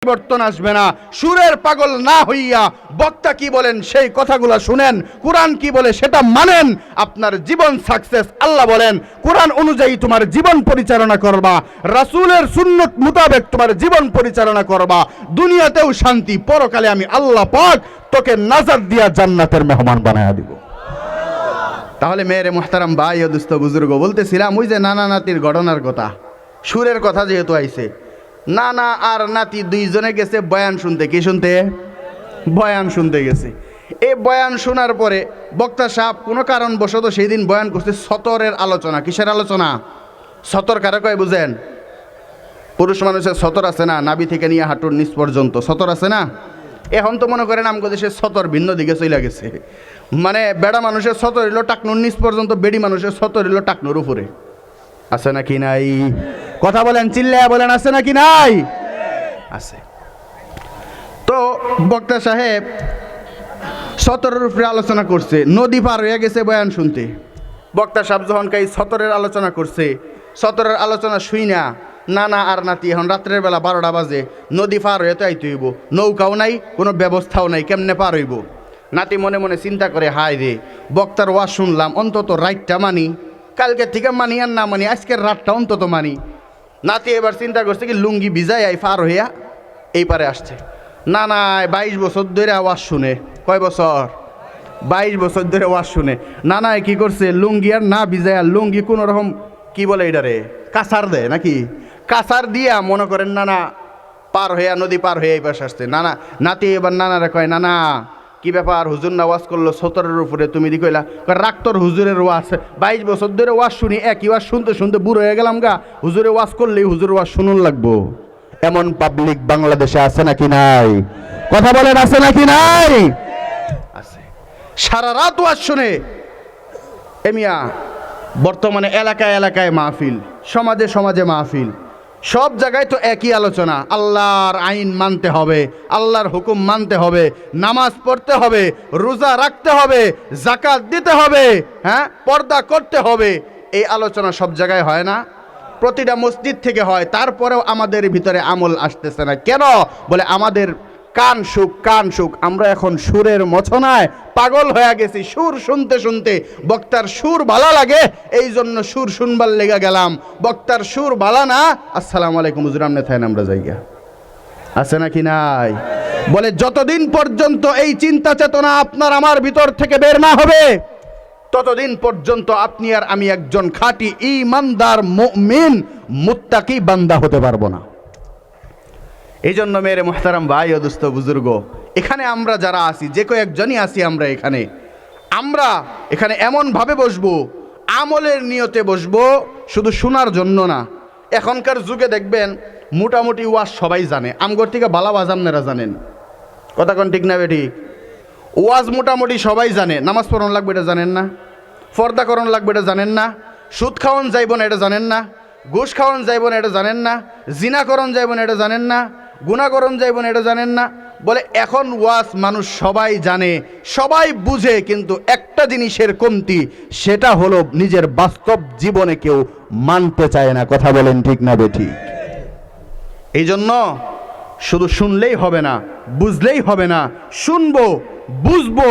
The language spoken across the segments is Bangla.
পরিবর্তন আসবে না। সুরের পাগল না হইয়া বক্তা কি বলেন সেই কথাগুলো শুনেন, কোরআন কি বলে সেটা মানেন, আপনার জীবন সাকসেস। আল্লাহ বলেন কোরআন অনুযায়ী তোমার জীবন পরিচালনা করবা, রাসূলের সুন্নত মোতাবেক তোমার জীবন পরিচালনা করবা, দুনিয়াতেও শান্তি, পরকালে আমি আল্লাহ পাক তোকে নাজাত দিয়া জান্নাতের মেহমান বানায়া দিব। তাহলে মেরে মুহতারাম ভাই ও দুস্থ বুজুর্গ, বলতেছিলাম ওই যে নানা নাতির ঘটনার কথা, সুরের কথা যেহেতু আইছে, নানা আর নাতি দুইজনে গেছে বয়ান শুনতে। কি শুনতে? বয়ান শুনতে গেছে। এই বয়ান শোনার পরে বক্তা সাহেব কোনো কারণবশত সেই দিন বয়ান করছে সতরের আলোচনা। কিসের আলোচনা? সতর কারা কয় বুঝেন? পুরুষ মানুষের সতর আছে না, নাভি থেকে নিয়ে হাঁটুর নিচ পর্যন্ত সতর আছে না। এখন তো মনে করেন আমগো দেশের সতর ভিন্ন দিকে চলে গেছে। মানে বেড়া মানুষের সতর হইল টাকনুর নিচ পর্যন্ত, বেড়ি মানুষের সতর হইল টাকনুর উপরে। আছে নাকি নাই? কথা বলেন, চিল্লায়া বলেন, আছে নাকি নাই? আছে। তো বক্তা সাহেব সতরের উপরে আলোচনা করছে, নদী পার হয়ে গেছে বয়ান শুনতে। বক্তা সাহেব যখন কাই সতরের আলোচনা করছে, সতরের আলোচনা শুই না নানা আর নাতি এখন রাত্রের বেলা 12টা বাজে, নদী পার হয়ে তো আইতে হইব, নৌকাও নাই, কোনো ব্যবস্থাও নাই, কেমনে পার হইব? নাতি মনে মনে চিন্তা করে, হায় রে বক্তার ওয়াজ শুনলাম, অন্তত রাতটা মানি, কালকে থেকে মানি আর না মানি আজকের রাতটা অন্তত মানি। নাতি এবার চিন্তা করছে কি লুঙ্গি ভিজাই আই পার হইয়া এই পারে আসছে। না না 22 বছর ধরে ওয়াজ শুনে। কয় বছর? 22 বছর ধরে ওয়াজ শুনে। নানায় কি করছে, লুঙ্গি আর না ভিজাইয়া লুঙ্গি কোনো রকম কি বলে এটারে কাছার দেয় নাকি, কাছার দিয়া মনে করেন নানা পার হইয়া নদী পার হয়ে এই পাশে আসছে। নানা নাতি এবার নানারে কয়, নানা কি ব্যাপার, হুজুর না ওয়াজ করলো সতরের উপরে, তুমি দি কইলা? রাক্তর হুজুরের ওয়াজ, 22 বছর ধরে ওয়াজ শুনি, একই ওয়াজ শুনতে শুনতে বুড়ো হয়ে গেলাম গা, হুজুরে ওয়াজ করলেই হুজুর ওয়াজ শুনুন লাগবো। এমন পাবলিক বাংলাদেশে আছে নাকি নাই? কথা বলেন, আছে নাকি নাই? আছে। সারা রাত ওয়াজ শুনে এমিয়া বর্তমানে এলাকায় এলাকায় মাহফিল, সমাজে সমাজে মাহফিল, সব জায়গায় তো একই আলোচনা। আল্লাহর আইন মানতে হবে, আল্লাহর হুকুম মানতে হবে, নামাজ পড়তে হবে, রোজা রাখতে হবে, যাকাত দিতে হবে, হ্যাঁ পর্দা করতে হবে। এই আলোচনা সব জায়গায় হয় না, প্রতিটা মসজিদ থেকে হয়। তারপরেও আমাদের ভিতরে আমল আসতেছে না কেন? বলে আমাদের কান সুখ, কান সুখ। আমরা এখন সুরের মছনায় পাগল হয়ে গেছি, সুর শুনতে শুনতে। বক্তার সুর ভালো লাগে এই জন্য সুর শুনবার লেগে গেলাম, বক্তার সুর ভালো না। আসসালামু আলাইকুম হুজুর, আমনে থাকেন আমরা যাইগা। আছে নাকি নাই? বলে যতদিন পর্যন্ত এই চিন্তা চেতনা আপনার আমার ভিতর থেকে বের না হবে, ততদিন পর্যন্ত আপনি আর আমি একজন খাঁটি ঈমানদার মুমিন মুত্তাকি বান্দা হতে পারবো না। এই জন্য মেরে মুহতারাম ভাই ও দোস্ত বুজুর্গ, এখানে আমরা যারা আছি, যে কয়েকজনই আছি আমরা এখানে এমনভাবে বসবো, আমলের নিয়তে বসবো, শুধু শোনার জন্য না। এখনকার যুগে দেখবেন মোটামুটি ওয়াজ সবাই জানে, আমগর থেকে বালা ওয়াজ আপনারা জানেন। কথা কোন ঠিক না বেঠিক? ওয়াজ মোটামুটি সবাই জানে। নামাজ পড়ন লাগবে এটা জানেন না, পর্দা করণ লাগবে এটা জানেন না, সুদ খাওয়ান যাইব না এটা জানেন না, ঘুষ খাওয়ান যাইব না এটা জানেন না, জিনাকরণ যাইব না এটা জানেন না, গুণাকরণ যাইব না এটা জানেন না। বলে এখন ওয়াজ মানুষ সবাই জানে, সবাই বুঝে, কিন্তু একটা জিনিসের কমতি, সেটা হলো নিজের বাস্তব জীবনে কেউ মানতে চায় না। কথা বলেন ঠিক না বেঠিক? এই জন্য শুধু শুনলেই হবে না, বুঝলেই হবে না, শুনবো, বুঝবো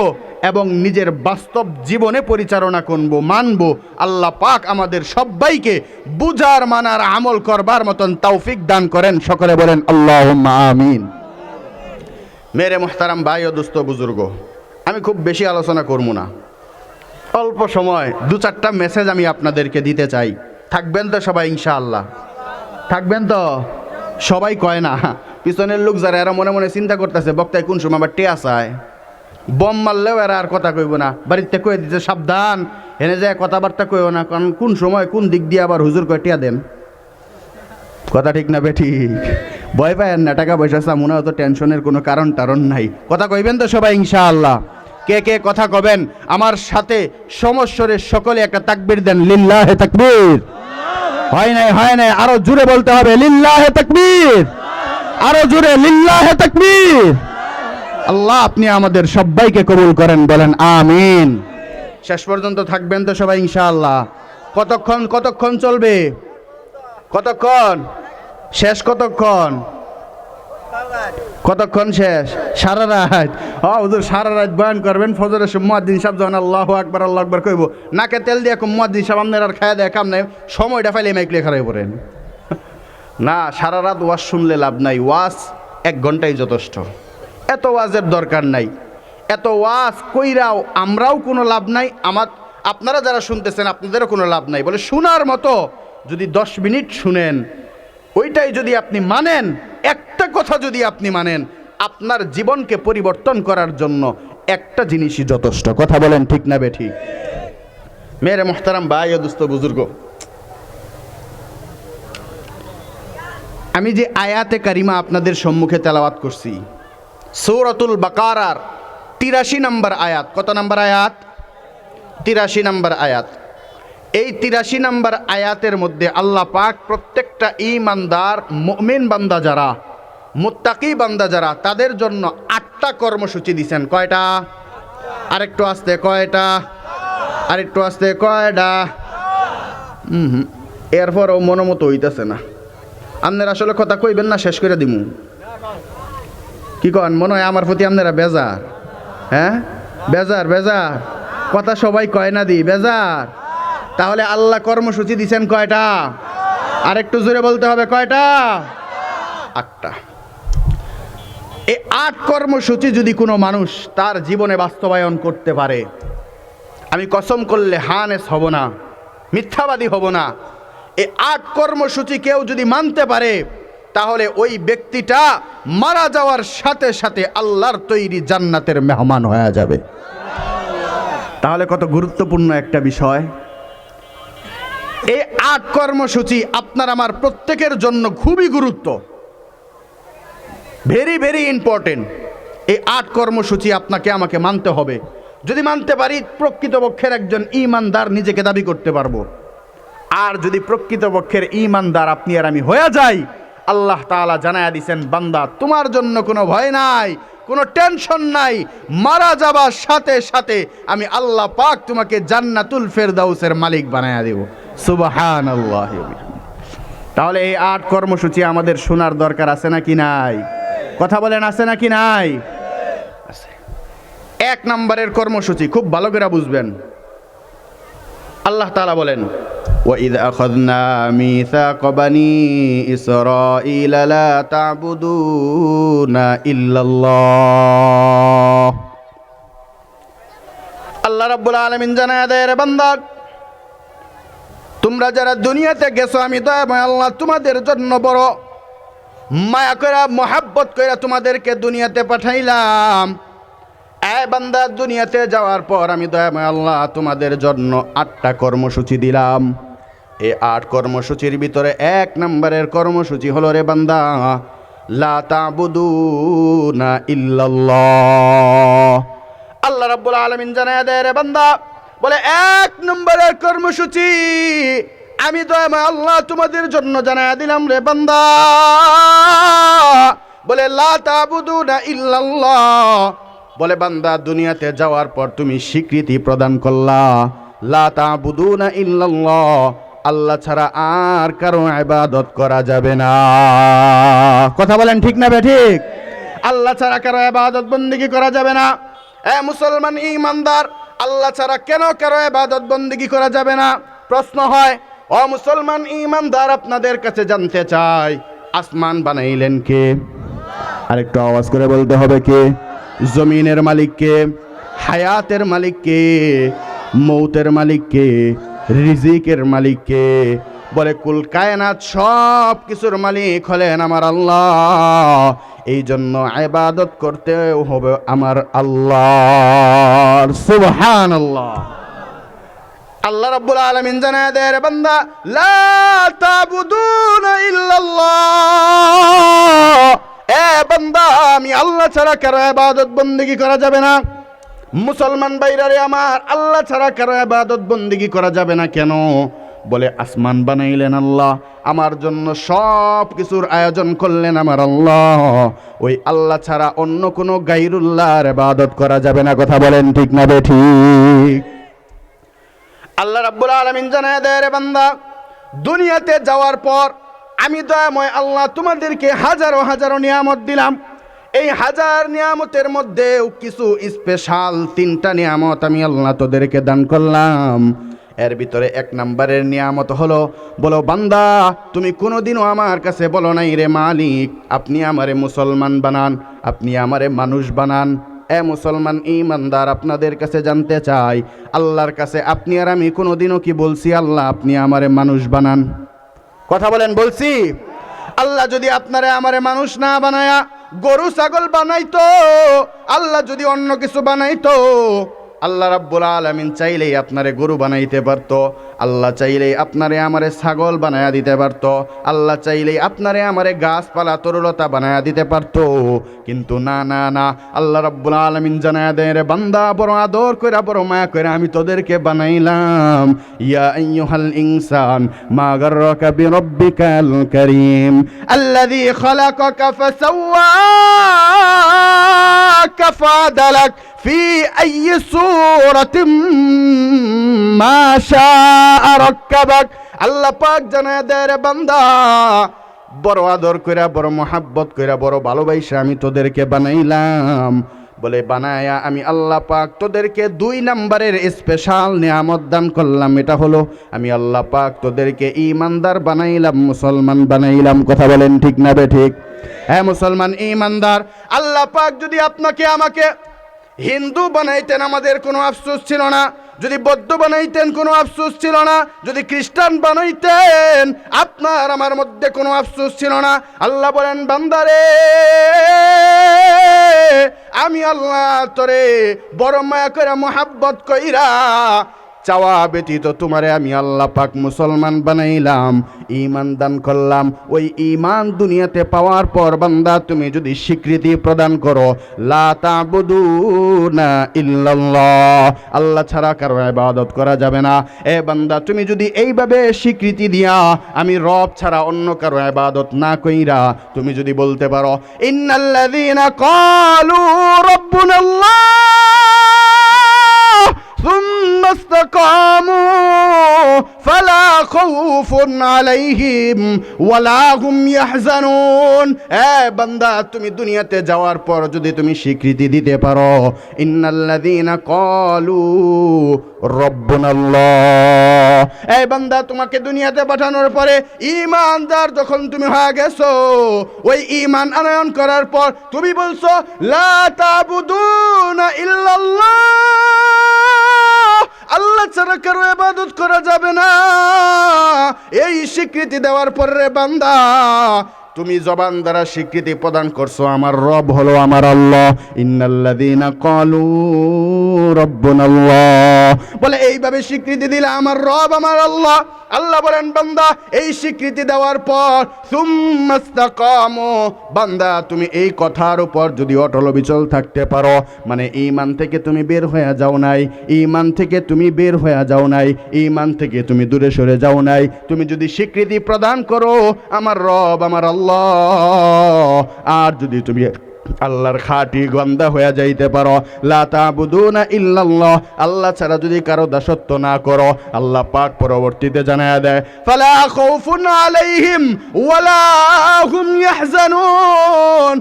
এবং নিজের বাস্তব জীবনে পরিচালনা করব, মানব। আল্লাহ পাক আমাদের সবাইকে বুঝার, মানার, আমল করবার মতন তৌফিক দান করেন। সকলে বলেন আল্লাহুম্মা আমিন। মেরে মুহতারাম ভাই ও দোস্ত বুজুর্গ, আমি খুব বেশি আলোচনা করব না, অল্প সময় 2-4টা মেসেজ আমি আপনাদেরকে দিতে চাই। থাকবেন তো সবাই ইনশাআল্লাহ? থাকবেন তো সবাই? কয় না পিছনের লোক যারা, এরা মনে মনে চিন্তা করতেছে বক্তায় কোন সময় আবার টেয়া চায়, বম মারলেও এরা আর কথা কইব না, বাড়িতে কয়ে দিতে সাবধান, হেনে যায় কথাবার্তা কইও না, কারণ কোন সময় কোন দিক দিয়ে আবার হুজুর কয় টিয়া দেন। কথা ঠিক না বেঠিক? ভয় পায়েন না, টাকা পয়সা মনে হতো, টেনশনের কোনো কারণ নাই। কথা কইবেন তো সবাই ইনশাআল্লাহ? কে কে কথা কবেন আমার সাথে সমস্বরে সকলে একটা তাকবীর দেন, লিল্লাহে তাকবীর। হয় নাই, আরো জোরে বলতে হবে, লিল্লাহে তাকবীর, আরো জোরে, লিল্লাহে তাকবীর। আল্লাহ আপনি আমাদের সবাইকে কবুল করেন, বলেন আমিন। শেষ পর্যন্ত থাকবেন তো সবাই ইনশাআল্লাহ? কতক্ষণ চলবে? কতক্ষণ? শেষ কতক্ষণ? কতক্ষণ শেষ? সারা রাত। হুজুর সারা রাত বয়ান করবেন, ফজরের সময় মুয়াজ্জিন সাহেব যখন আল্লাহু আকবার কইব, নাকে তেল দিয়ে মুয়াজ্জিন সাহেব আপনার আর খায়া দেয় কাম নাই, সময়টা ফাইলে মাইক লেখা হয়ে পড়েন। না, সারা রাত ওয়াজ শুনলে লাভ নাই, ওয়াজ 1 ঘন্টাই যথেষ্ট। এত ওয়াজের দরকার নাই, এত ওয়াজ কইরাও আমরাও কোনো লাভ নাই, আপনারা যারা শুনতেছেন আপনাদেরও কোনো লাভ নাই। বলে শোনার মতো যদি 10 মিনিট শুনেন, ওইটাই যদি আপনি মানেন, একটা কথা যদি আপনি মানেন, আপনার জীবনকে পরিবর্তন করার জন্য একটা জিনিসই যথেষ্ট। কথা বলেন ঠিক না বেঠিক? মেরে মোহতারাম ভাই ও দোস্ত বুজুর্গ, আমি যে আয়াতে কারিমা আপনাদের সম্মুখে তেলাওয়াত করছি, সূরাতুল বাকারার 83 নম্বর আয়াত। কত নম্বর আয়াত? 83 নম্বর আয়াত। এই 83 নম্বর আয়াতের মধ্যে আল্লাহ পাক প্রত্যেকটা ঈমানদার মুমিন বান্দা যারা, মুত্তাকি বান্দা যারা, তাদের জন্য 8টা কর্মসূচি দিয়েছেন। কয়টা? আরেকটু আস্তে, কয়টা? আরেকটু আস্তে, কয়টা? এরপরও মনোমতো হইতেছে না। আপনারা আসলে কথা কইবেন না, শেষ করে দিমু? কি কন? মনে হয় আমার প্রতি আপনারা বেজার। হ্যাঁ, বেজার বেজার কথা সবাই কয় না, দি বেজার। তাহলে আল্লাহ কর্মসূচি দিছেন কয়টা? আরেকটু জোরে বলতে হবে, কয়টা? 8টা। এই 8 কর্মসূচি যদি কোনো মানুষ তার জীবনে বাস্তবায়ন করতে পারে, আমি কসম করলে হানেস হব না, মিথ্যাবাদী হব না। এই 8 কর্মসূচি কেউ যদি মানতে পারে, তাহলে ওই ব্যক্তিটা মারা যাওয়ার সাথে সাথে আল্লাহর তৈরি জান্নাতের মেহমান হয়ে যাবে। তাহলে কত গুরুত্বপূর্ণ একটা বিষয়। এই 8 কর্মসূচি আপনার আমার প্রত্যেকের জন্য খুবই গুরুত্ব, ভেরি ভেরি ইম্পর্টেন্ট। এই 8 কর্মসূচি আপনাকে আমাকে মানতে হবে। যদি মানতে পারি, প্রকৃতপক্ষের একজন ঈমানদার নিজেকে দাবি করতে পারবো। আর যদি প্রকৃতপক্ষের ঈমানদার আপনি আর আমি হয়ে যাই, আল্লাহ তাআলা জানায়া দিয়েছেন, বান্দা তোমার জন্য কোনো ভয় নাই, কোনো টেনশন নাই, মারা যাবার সাথে সাথে আমি আল্লাহ পাক তোমাকে জান্নাতুল ফেরদাউসের মালিক বানায়া দেব। সুবহানাল্লাহ। তাহলে এই 8 কর্মসূচি আমাদের শোনার দরকার আছে নাকি নাই? কথা বলেন, আছে নাকি নাই? আছে। 1 নম্বরের কর্মসূচি খুব ভালো করে বুঝবেন। আল্লাহ তাআলা বলেন, وَإِذْ أَخَذْنَا مِيثَاقَ بَنِي إِسْرَائِيلَ لَا تَعْبُدُونَ إِلَّا اللَّهَ। আল্লাহ রাব্বুল আলামিন জানায় দেয়, রে বান্দা, তোমরা যারা দুনিয়াতে গেছো, আমি দয়াময় আল্লাহ তোমাদের জন্য বড় মায়া করে, মোহাব্বত করে তোমাদেরকে দুনিয়াতে পাঠাইলাম। এ বান্দা, দুনিয়াতে যাওয়ার পর আমি দয়াময় আল্লাহ তোমাদের জন্য 8টা কর্মসূচি দিলাম। এই 8 কর্মসূচির ভিতরে 1 নম্বরের কর্মসূচি হলো, রে বান্দা, লা তা'বুদুনা ইল্লাল্লাহ। আল্লাহ রাব্বুল আলামিন জানায় দেয়, রে বান্দা, বলে 1 নম্বরের কর্মসূচি আমি দয়াময় আল্লাহ তোমাদের জন্য জানায় দিলাম, রে বান্দা, বলে লা তা'বুদুনা ইল্লাল্লাহ। বলে বান্দা, দুনিয়াতে যাওয়ার পর তুমি স্বীকৃতি প্রদান করলা, লা তা'বুদুনা ইল্লাল্লাহ, আল্লাহ ছাড়া আর কারো ইবাদত করা যাবে না। কথা বলেন ঠিক না বেঠিক? আল্লাহ ছাড়া কারো ইবাদত বন্দেগী করা যাবে না। এ মুসলমান ঈমানদার, আল্লাহ ছাড়া কেন কারো ইবাদত বন্দেগী করা যাবে না? প্রশ্ন হয়, ও মুসলমান ঈমানদার, আপনাদের কাছে জানতে চাই, আসমান বানাইলেন কে? আরেকটু আওয়াজ করে বলতে হবে, কে? জমিনের মালিক কে? হায়াতের মালিক কে? মৌতের মালিক কে? রিজিকের মালিক কে? বলে কুল কায়নাত সব কিছুর মালিক হলেন আমার আল্লাহ। এই জন্য ইবাদত করতে হবে আমার আল্লাহর। সুবহানাল্লাহ। আল্লাহ রাব্বুল আলামিন জানায় দেয়, রে বান্দা, লা তা'বুদুনা ইল্লাল্লাহ। এ বান্দা, আমি আল্লাহ ছাড়া কারো ইবাদত বন্দেগী করা যাবে না। মুসলমান ভাইরারে আমার, আল্লাহ ছাড়া কারো ইবাদত বন্দেগী করা যাবে না কেন? বলে আসমান বানাইলেন আল্লাহ, আমার জন্য সব কিছুর আয়োজন করলেন আমার আল্লাহ। ওই আল্লাহ ছাড়া অন্য কোনো গায়রুল্লাহর ইবাদত করা যাবে না। কথা বলেন ঠিক না বেঠিক? আল্লাহ রাব্বুল আলামিন জানায় দেয়, রে বান্দা, দুনিয়াতে যাওয়ার পর আমি দয়াময় আল্লাহ তোমাদেরকে হাজারো হাজারো নিয়ামত দিলাম। এই হাজার নিয়ামতের মধ্যেও কিছু স্পেশাল 3টা নিয়ামত আমি আল্লাহ তোদেরকে দান করলাম। এর ভিতরে 1 নম্বরের নিয়ামত হলো, বলো বান্দা তুমি কোনোদিনও আমার কাছে বলো নাই রে মালিক আপনি আমারে মুসলমান বানান, আপনি আমারে মানুষ বানান। মুসলমান ঈমানদার আপনাদের কাছে জানতে চাই, আল্লাহর কাছে আপনি আর আমি কোনোদিনও কি বলছি আল্লাহ আপনি আমারে মানুষ বানান? কথা বলেন, বলছি? আল্লাহ যদি আপনারে আমারে মানুষ না বানায়া গরু ছাগল বানাইতো, আল্লাহ যদি অন্য কিছু বানাইতো, আল্লাহ রাব্বুল আলামিন চাইলেই আপনারে গরু বানাইতে পারতো, আল্লাহ চাইলেই আপনারে আমারে ছাগল বানায়া দিতে পারতো, আল্লাহ চাইলেই আপনারে আমারে গাছপালা তরুলতা বানায়া দিতে পারতো। কিন্তু না না না, আল্লাহ রাব্বুল আলামিন জানায়া দেয় রে বান্দা বড় আদর কইরা বড় মায়া কইরা আমি তোদেরকে বানাইলাম। ইয়া আইয়ুহাল ইনসান মা গাররাকা বিরাব্বিকাল কারীম আল্লাযী খালাকাকা ফাসাওয়াকা ফাআদালাক ফি আইয়ি সূরাতিন মা শাআ রাক্কাবাক। আল্লাহ পাক জানায়া দেয় রে বান্দা বড় আদর কইরা বড় মোহাব্বত কইরা বড় ভালোবাসা আমি তোদেরকে বানাইলাম। বলে বানায়া আমি আল্লাহ পাক তোদেরকে 2 নম্বরের স্পেশাল নিয়ামত দান করলাম, এটা হলো আমি আল্লাহ পাক তোদেরকে ঈমানদার বানাইলাম, মুসলমান বানাইলাম। কথা বলেন ঠিক না বে ঠিক? হ্যাঁ মুসলমান ঈমানদার। আল্লাহ পাক যদি আপনাকে আমাকে হিন্দু বানাইতেন আমাদের কোনো আফসোস ছিল না, যদি বৌদ্ধ বানাইতেন কোনো আফসোস ছিল না, যদি খ্রিস্টান বানাইতেন আপনার আমার মধ্যে কোনো আফসোস ছিল না। আল্লাহ বলেন বান্দারে আমি আল্লাহ তোরে বড় মায়া করে মোহাব্বত কইরা চাওয়া ব্যতীত তোমারে আমি আল্লাহ পাক মুসলমান বানাইলাম, ঈমান দান করলাম। ওই ঈমান দুনিয়াতে পাওয়ার পর বান্দা তুমি যদি স্বীকৃতি প্রদান করো লা তা'বুদুনা ইল্লাল্লাহ, আল্লাহ ছাড়া কারো ইবাদত করা যাবে না। এ বান্দা তুমি যদি এইভাবে স্বীকৃতি দিয়া আমি রব ছাড়া অন্য কারো ইবাদত না কইরা তুমি যদি বলতে পারো ইন্নাল্লাযীনা ক্বালু রাব্বুনাল্লাহ ثم استقاموا فلا خوف عليهم ولا هم يحزنون। বান্দা তুমি দুনিয়াতে যাওয়ার পর যদি তুমি স্বীকৃতি দিতে পারো ইন্নাল্লাযীনা ক্বালু রাব্বুনাল্লাহ, বান্দা তোমাকে দুনিয়াতে পাঠানোর পরে ঈমানদার যখন তুমি হয়ে গেছো, ওই ঈমান আনয়ন করার পর তুমি বলছো লা তা'বুদুনা ইল্লাল্লাহ, আল্লাহ ছাড়া কারো ইবাদত করা যাবে না। এই স্বীকৃতি দেওয়ার পর রে বান্দা তুমি জবান দ্বারা স্বীকৃতি প্রদান করছো আমার রব হলো আমার আল্লাহ। ইন্নাল্লাযীনা ক্বালু রাব্বুনাল্লাহ, বলে এইভাবে স্বীকৃতি দিলে আমার রব আমার আল্লাহ। আল্লাহ বলেন বান্দা এই স্বীকৃতি দেওয়ার পর সুম্মা ইসতাকামু, বান্দা তুমি এই কথার উপর যদি অটল অবিচল থাকতে পারো, মানে ঈমান থেকে তুমি বের হয়ে যাও নাই, ঈমান থেকে তুমি বের হয়ে যাও নাই, ঈমান থেকে তুমি দূরে সরে যাও নাই, তুমি যদি স্বীকৃতি প্রদান করো আমার রব আমার আল্লাহ, আর যদি তুমি আল্লাহর খাঁটি বান্দা হয়ে যাইতে পারো লা তা'বুদুনা ইল্লাল্লাহ, আল্লাহ ছাড়া যদি কারো দাসত্ব না করো, আল্লাহ পাক পরবর্তীতে জানায়া দেয় ফালা খাউফুন আলাইহিম ওয়ালা হুম ইয়াহজানুন।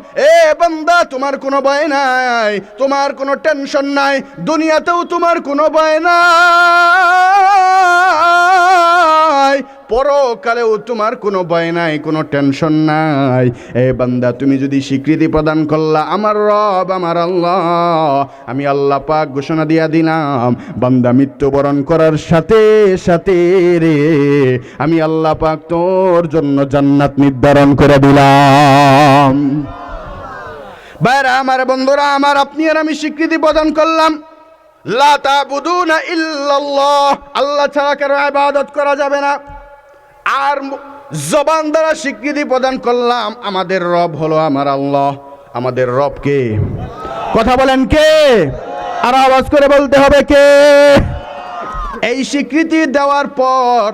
বান্দা তোমার কোনো ভয় নাই, তোমার কোনো টেনশন নাই, দুনিয়াতেও তোমার কোনো ভয় নাই, পরকালেও তোমার কোনো ভয় নাই, কোনো টেনশন নাই। বান্দা তুমি যদি স্বীকৃতি প্রদান করলা আমার রব আমার আল্লাহ, আমি আল্লাহ পাক ঘোষণা দিয়া দিলাম বান্দা মৃত্যুবরণ করার সাথে সাথে রে আমি আল্লাহ পাক তোর জন্য জান্নাত নির্ধারণ করে দিলাম। ভাইরা আমার, বন্ধুরা আমার, আপনি আর আমি স্বীকৃতি প্রদান করলাম লা তা'বুদুনা ইল্লাল্লাহ, আল্লাহ ছাড়া কারো ইবাদত করা যাবে না। আর জবান দ্বারা স্বীকৃতি প্রদান করলাম আমাদের রব হলো আমার আল্লাহ। আমাদের রব কে? কথা বলেন কে? আর আওয়াজ করে বলতে হবে কে? এই স্বীকৃতি দেওয়ার পর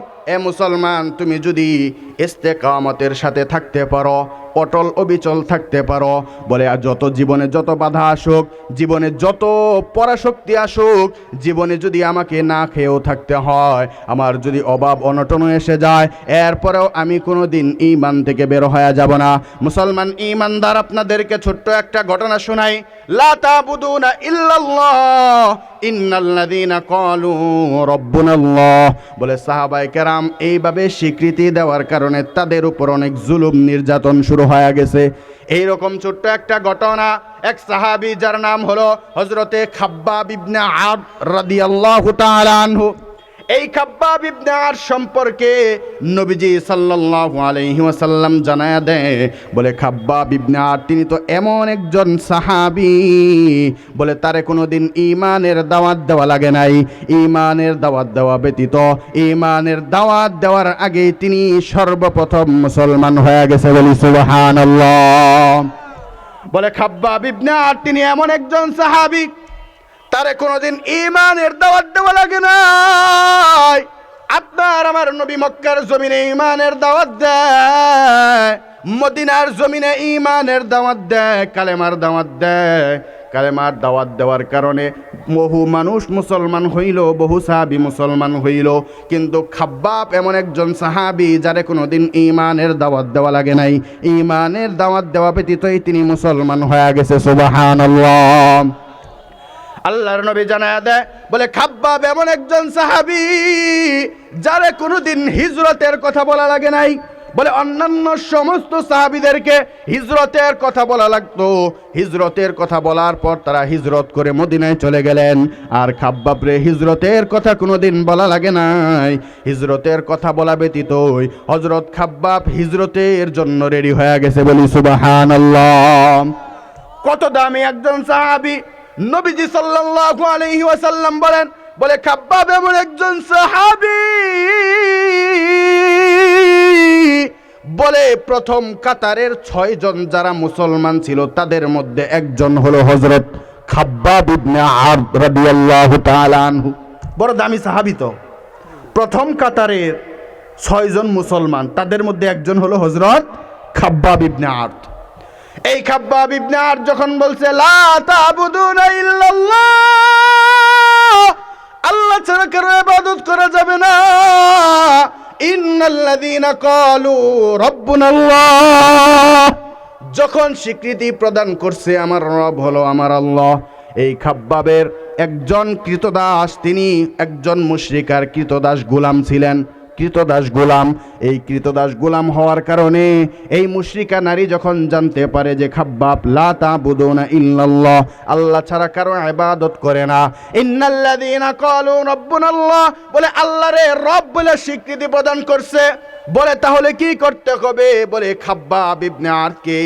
মুসলমান তুমি যদি ইস্তেকামতের সাথে থাকতে পারো, অটল অবিচল থাকতে পারো। বলে আর যত জীবনে যত বাধা আসুক, জীবনে যত পরাশক্তি আসুক, জীবনে যদি আমাকে না খেয়েও থাকতে হয়, আমার যদি অভাব অনটন এসে যায়, এরপরেও আমি কোনো দিন ঈমান থেকে বের হয়ে যাব না। মুসলমান ঈমানদার, আপনাদেরকে ছোট্ট একটা ঘটনা শোনাই। লা তাবুদুনা ইল্লাল্লাহ ইন্নাল্লাযীনা ক্বালু রাব্বুনাল্লাহ। বলে সাহাবায়ে কেরাম এইভাবে স্বীকৃতি দেওয়ার কারণে তাদের উপর অনেক জুলুম নির্যাতন শুরু হয়ে গেছে। এইরকম ছোট্ট একটা ঘটনা, এক সাহাবী যার নাম হলো হযরতে খাব্বাব ইবনে আদ রাদিয়াল্লাহু তাআলা আনহু। এই খাব্বাব ইবনে আদ সম্পর্কে নবীজি সাল্লাল্লাহু আলাইহি ওয়াসাল্লাম জানায়া দেয়, বলে খাব্বাব ইবনে আদ তিনি তো এমন একজন সাহাবী, বলে তারে কোনোদিন ঈমানের দাওয়াত দেওয়া লাগে নাই। ঈমানের দাওয়াত দেওয়া ব্যতীত ঈমানের দাওয়াত দেওয়ার আগেই তিনি সর্বপ্রথম মুসলমান হয়ে গেছে। বলি সুবহানাল্লাহ। বলে খাব্বাব ইবনে আদ তিনি এমন একজন সাহাবী, তারে কোনোদিন ঈমানের দাওয়াত দেওয়া লাগে নাই। আপনার আমার নবী মক্কার জমিনে ঈমানের দাওয়াত দেয়, মদিনার জমিনে ঈমানের দাওয়াত দেয়, কালেমার দাওয়াত দেয়। কালেমার দাওয়াত দেওয়ার কারণে বহু মানুষ মুসলমান হইল, বহু সাহাবী মুসলমান হইল। কিন্তু খাব্বাব এমন একজন সাহাবী যারে কোনোদিন ঈমানের দাওয়াত দেওয়া লাগে নাই। ঈমানের দাওয়াত দেওয়া ব্যতীতই তিনি মুসলমান হয়ে গেছে। সুবহানাল্লাহ। আল্লাহর নবী জানায়া দেয়, বলে খাব্বাব এমন একজন সাহাবী যারে কোনোদিন হিজরতের কথা বলা লাগে নাই। বলে অন্যান্য সমস্ত সাহাবীদেরকে হিজরতের কথা বলা লাগতো, হিজরতের কথা বলার পর তারা হিজরত করে মদিনায় চলে গেলেন। আর খাব্বাবরে হিজরতের কথা কোনোদিন বলা লাগে নাই। হিজরতের কথা বলা ব্যতীতই হযরত খাব্বাব হিজরতের জন্য রেডি হয়ে গেছে। বলি সুবহানাল্লাহ। কত দামি একজন সাহাবী। নবীজি সাল্লাল্লাহু আলাইহি ওয়াসাল্লাম বলেন, বলে খাব্বাব এমন একজন সাহাবী, বলে প্রথম কাতারের 6 জন যারা মুসলমান ছিল তাদের মধ্যে একজন হলো হযরত খাব্বাব ইবনে আদ রাদিয়াল্লাহু তাআলা আনহু। বড় দামি সাহাবী তো। প্রথম কাতারের 6 জন মুসলমান, তাদের মধ্যে একজন হলো হযরত খাব্বাব ইবনে আদ। এই খাব্বাব ইবনে আদ যখন বলছে লা তাবুদুনা ইল্লাল্লাহ, আল্লাহ ছাড়া কারো ইবাদত করা যাবে না, ইন্নাল্লাযীনা ক্বালু রাব্বুনাল্লাহ, যখন স্বীকৃতি প্রদান করছে আমার রব হলো আমার আল্লাহ, এই খাব্বাবের একজন কৃতদাস, তিনি একজন মুশরিকার কৃতদাস গোলাম ছিলেন। কৃতদাস গোলাম, এই কৃতদাস গোলাম হওয়ার কারণে এই মুশরিকা নারী যখন জানতে পারে যে খাব্বাব লা তাবুদুনা ইল্লাল্লাহ, আল্লাহ ছাড়া কারো ইবাদত করে না, ইন্নাল্লাযীনা ক্বালু রাব্বুনাল্লাহ, বলে আল্লাহরে রব বলে স্বীকৃতি প্রদান করছে। বলে তাহলে কি করতে হবে? বলে খাব্বাব ইবনে আদকে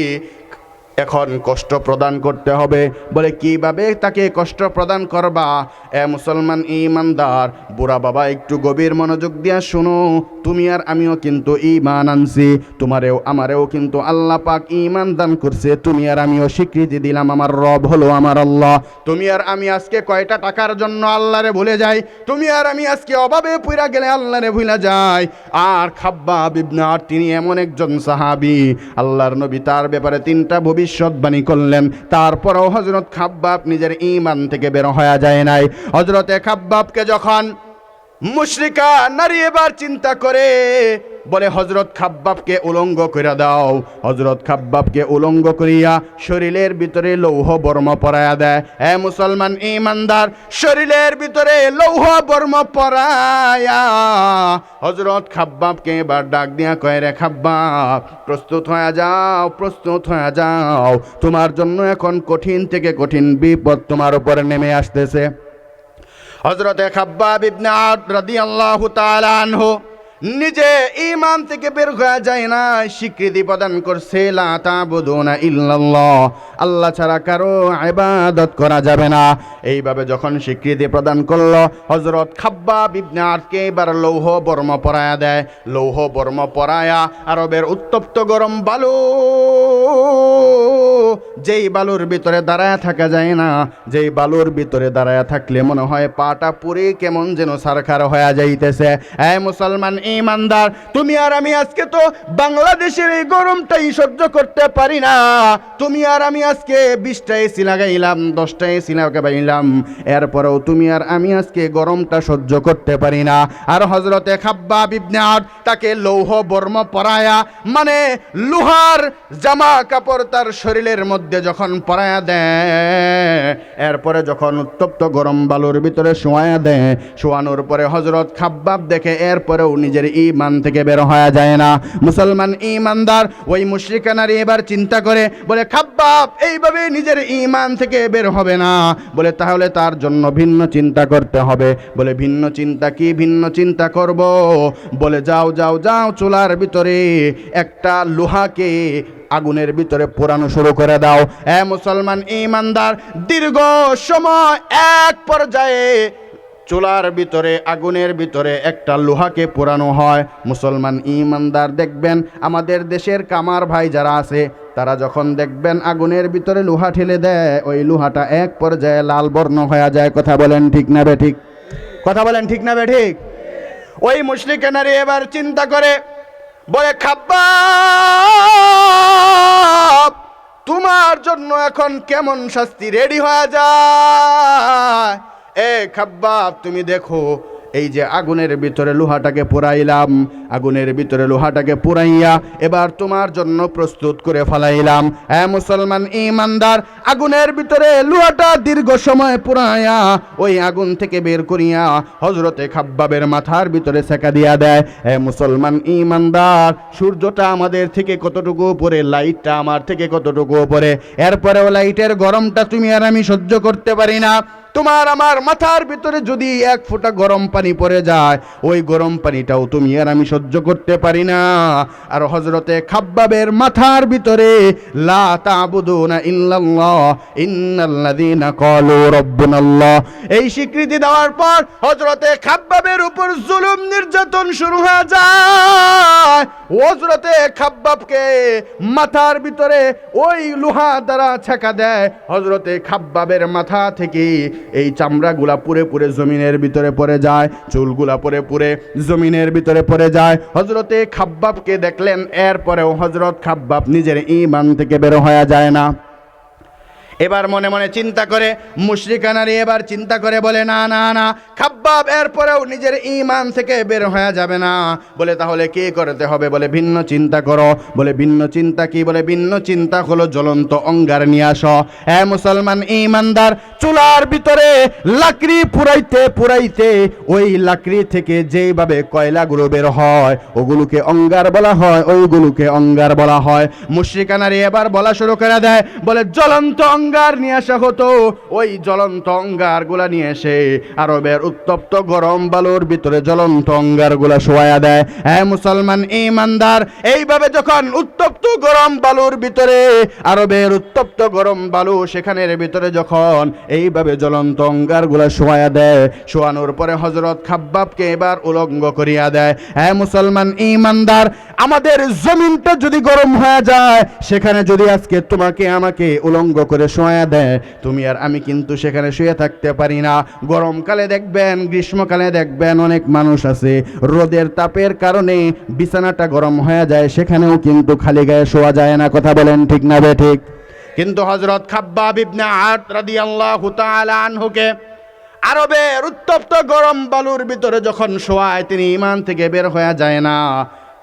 এখন কষ্ট প্রদান করতে হবে। বলে কিভাবে তাকে কষ্ট প্রদান করবা? এ মুসলমান ঈমানদার বুড়া বাবা, একটু গভীর মনোযোগ দিয়া শুনো। তুমি আর আমিও কিন্তু ঈমান আনছি, তোমারেও আমারেও কিন্তু আল্লাহ পাক ঈমান দান করছে। তুমি আর আমিও স্বীকৃতি দিলাম আমার রব হলো আমার আল্লাহ। তুমি আর আমি আজকে কয়টা টাকার জন্য আল্লাহরে ভুলে যাই, তুমি আর আমি আজকে অভাবে পুরা গেলে আল্লাহরে ভুলে যাই। আর খাব্বাব ইবনে আদ তিনি এমন একজন সাহাবী, আল্লাহর নবী তার ব্যাপারে 3টা ভবিষ্যৎবাণী করলেন, তারপরেও হযরত খাব্বাব নিজের ঈমান থেকে বের হয়ে যায় নাই। হযরতে খাব্বাবকে যখন মুশরিকা নারী এবার চিন্তা করে, বলে হযরত খাব্বাবকে উলঙ্গ করে দাও। হযরত খাব্বাবকে উলঙ্গ করিয়া শরীরের ভিতরে লৌহ বর্ম পরায়া দেয়। এ মুসলমান ঈমানদার, শরীরের ভিতরে লৌহ বর্ম পরায়া হযরত খাব্বাবকে এবার ডাক দিয়া কয়, রে খাব্বাব, প্রস্তুত হয়ে যাও, প্রস্তুত হয়ে যাও, তোমার জন্য এখন কঠিন থেকে কঠিন বিপদ তোমার উপরে নেমে আসতেছে। হযরতে খাব্বাব ইবনে আদ রাদিয়াল্লাহু তাআলা আনহু নিজে ঈমান থেকে বের হয়ে যায় না, স্বীকৃতি প্রদান করছে লা তাবুদুনা ইল্লাল্লাহ, আল্লাহ ছাড়া কারো ইবাদত করা যাবে না। এইভাবে যখন স্বীকৃতি প্রদান করলো, হযরত খাব্বাব ইবনে আদকে এবার লৌহ বর্ম পরায়া দেয়। লৌহ বর্ম পরায়া আরবের উত্তপ্ত গরম বালু যেই বালুর ভিতরে দাঁড়ায় থাকা যায় না, যেই বালুর ভিতরে দাঁড়ায় থাকলে মনে হয় পাটা পুরে কেমন যেন সারখার হয়ে যাইতেছে। মুসলমান ইমানদার, তুমি আর আমি আজকে তো বাংলাদেশের এই গরমটাই সহ্য করতে পারি না। তুমি আর আমি আজকে 20টা এসি লাগাইলাম, 10টা এসি লাগাইলাম, এরপরেও তুমি আর আমি আজকে গরমটা সহ্য করতে পারি না। আর হযরতে খাব্বাব ইবনে আদ তাকে লৌহ বর্ম পরায়া, মানে লোহার জামা কাপড় তার শরীরের মধ্যে যখন পরায়া দেয়, এরপরে যখন উত্তপ্ত গরম বালুর ভিতরে শোয়া দেয়, শোয়ানোর পরে হযরত খাব্বাব দেখে এরপরেও নিজের ঈমান থেকে বের হয়ে যায় না। মুসলমান ইমানদার, ওই মুশরিকা নারী এবার চিন্তা করে, বলে খাব্বাব এইভাবে নিজের ঈমান থেকে বের হবে না, বলে তাহলে তার জন্য ভিন্ন চিন্তা করতে হবে। বলে ভিন্ন চিন্তা কি? ভিন্ন চিন্তা করব, বলে যাও যাও যাও, চুলার ভিতরে একটা লোহাকে আগুনের ভিতরে পোড়ানো শুরু করে দাও। মুসলমান ইমানদার, দীর্ঘ সময় এক পর্যায়ে চুলার ভিতরে আগুনের ভিতরে একটা লোহাকে পোড়ানো হয়। মুসলমান ইমানদার, দেখবেন আমাদের দেশের কামার ভাই যারা আছে, তারা যখন দেখবেন আগুনের ভিতরে লোহা ঠেলে দেয়, ওই লোহাটা এক পর্যায়ে লাল বর্ণ হয়ে যায়। কথা বলেন ঠিক না বে ঠিক? কথা বলেন ঠিক না বে ঠিক? ওই মুশরিকা নারী এবার চিন্তা করে, বলে খাব্বাব তোমার জন্য এখন কেমন শাস্তি রেডি হয়ে যায়। খাব্বাব তুমি দেখো, এই যে আগুনের ভিতরে লোহাটাকে পোড়াইলাম, আগুনের ভিতরে লোহাটাকে পোড়াইয়া এবার তোমার জন্য প্রস্তুত করে ফেলাইলাম। মুসলমান ইমানদার, আগুনের ভিতরে লোহাটা দীর্ঘ সময় পোড়াইয়া ওই আগুন থেকে বের করিয়া হযরতে খাব্বাবের মাথার ভিতরে সেকা দিয়া দেয়। মুসলমান ইমানদার, সূর্যটা আমাদের থেকে কতটুকু উপরে, লাইটটা আমার থেকে কতটুকু উপরে, এরপরেও লাইটের গরমটা তুমি আর আমি সহ্য করতে পারি না। তোমার আমার মাথার ভিতরে যদি এক ফোঁটা গরম পানি পড়ে যায়, ওই গরম পানিটাও তুমি আর আমি সহ্য করতে পারি না। আর হযরতে খাব্বাবের মাথার ভিতরে লা তা'বুদুনা ইল্লাল্লাহ ইন্নাল্লাযীনা ক্বালু রাব্বুনাল্লাহ, এই স্বীকৃতি দেওয়ার পর হযরতে খাব্বাবের উপর জুলুম নির্যাতন শুরু হয়ে যায়। হযরতে খাব্বাবকে মাথার ভিতরে ওই লোহা দ্বারা ছেকা দেয়। হযরতে খাব্বাবের মাথা থেকে এই চামড়াগুলা পুরে পুরে জমিনের ভিতরে পড়ে যায়, চুলগুলা পুরে পুরে জমিনের ভিতরে পড়ে যায়। হযরতে খাব্বাবকে দেখলেন, এরপরেও হযরত খাব্বাব নিজের ঈমান থেকে বের হয়ে যায় না। এবার মনে মনে চিন্তা করে, মুশরিকা নারী এবার চিন্তা করে, বলে না না না, খাব্বাব এরপরেও নিজের ঈমান থেকে বের হয়ে যাবে না। বলে তাহলে কি করতে হবে? বলে ভিন্ন চিন্তা করো। বলে ভিন্ন চিন্তা কি? বলে ভিন্ন চিন্তা হলো জ্বলন্ত অঙ্গার নিয়ে আসো। মুসলমান ইমানদার, চুলার ভিতরে লাকড়ি পুরাইতে পুরাইতে ওই লাকড়ি থেকে যেইভাবে কয়লাগুলো বের হয়, ওগুলোকে অঙ্গার বলা হয়, ওইগুলোকে অঙ্গার বলা হয়। মুশরিকা নারী এবার বলা শুরু করে দেয়, বলে জ্বলন্ত অঙ্গার নিয়ে আসা হতো। ওই জ্বলন্ত অঙ্গার গুলা নিয়ে এসে আরবের উত্তপ্ত গরম বালুর ভিতরে জ্বলন্ত অঙ্গার গুলা শোয়া দেয়। মুসলমান ইমানদার, এইভাবে যখন উত্তপ্ত গরম বালুর ভিতরে, আরবের উত্তপ্ত গরম বালু, সেখানের ভিতরে যখন এইভাবে জ্বলন্ত অঙ্গার গুলা শোয়া দেয়, শোয়ানোর পরে হযরত খাব্বাবকে এবার উলঙ্গ করিয়া দেয়। মুসলমান ইমানদার, আমাদের জমিনটা যদি গরম হয়ে যায়, সেখানে যদি আজকে তোমাকে আমাকে উলঙ্গ করে শোয়া দেয়, তুমি আর আমি কিন্তু সেখানে শুয়ে থাকতে পারি না। গরমকালে দেখবেন, গ্রীষ্মকালে দেখবেন, অনেক মানুষ আছে রোদের তাপের কারণে বিছানাটা গরম হয়ে যায়, সেখানেও কিন্তু খালি গায়ে শোয়া যায় না। কথা বলেন ঠিক না বে ঠিক? কিন্তু হযরত খাব্বাব ইবনে আদ রাদিয়াল্লাহু তাআলা আনহুকে আরবের উত্তপ্ত গরম বালুর ভিতরে যখন শোয়ায়, তিনি ঈমান থেকে বের হয়ে যায় না।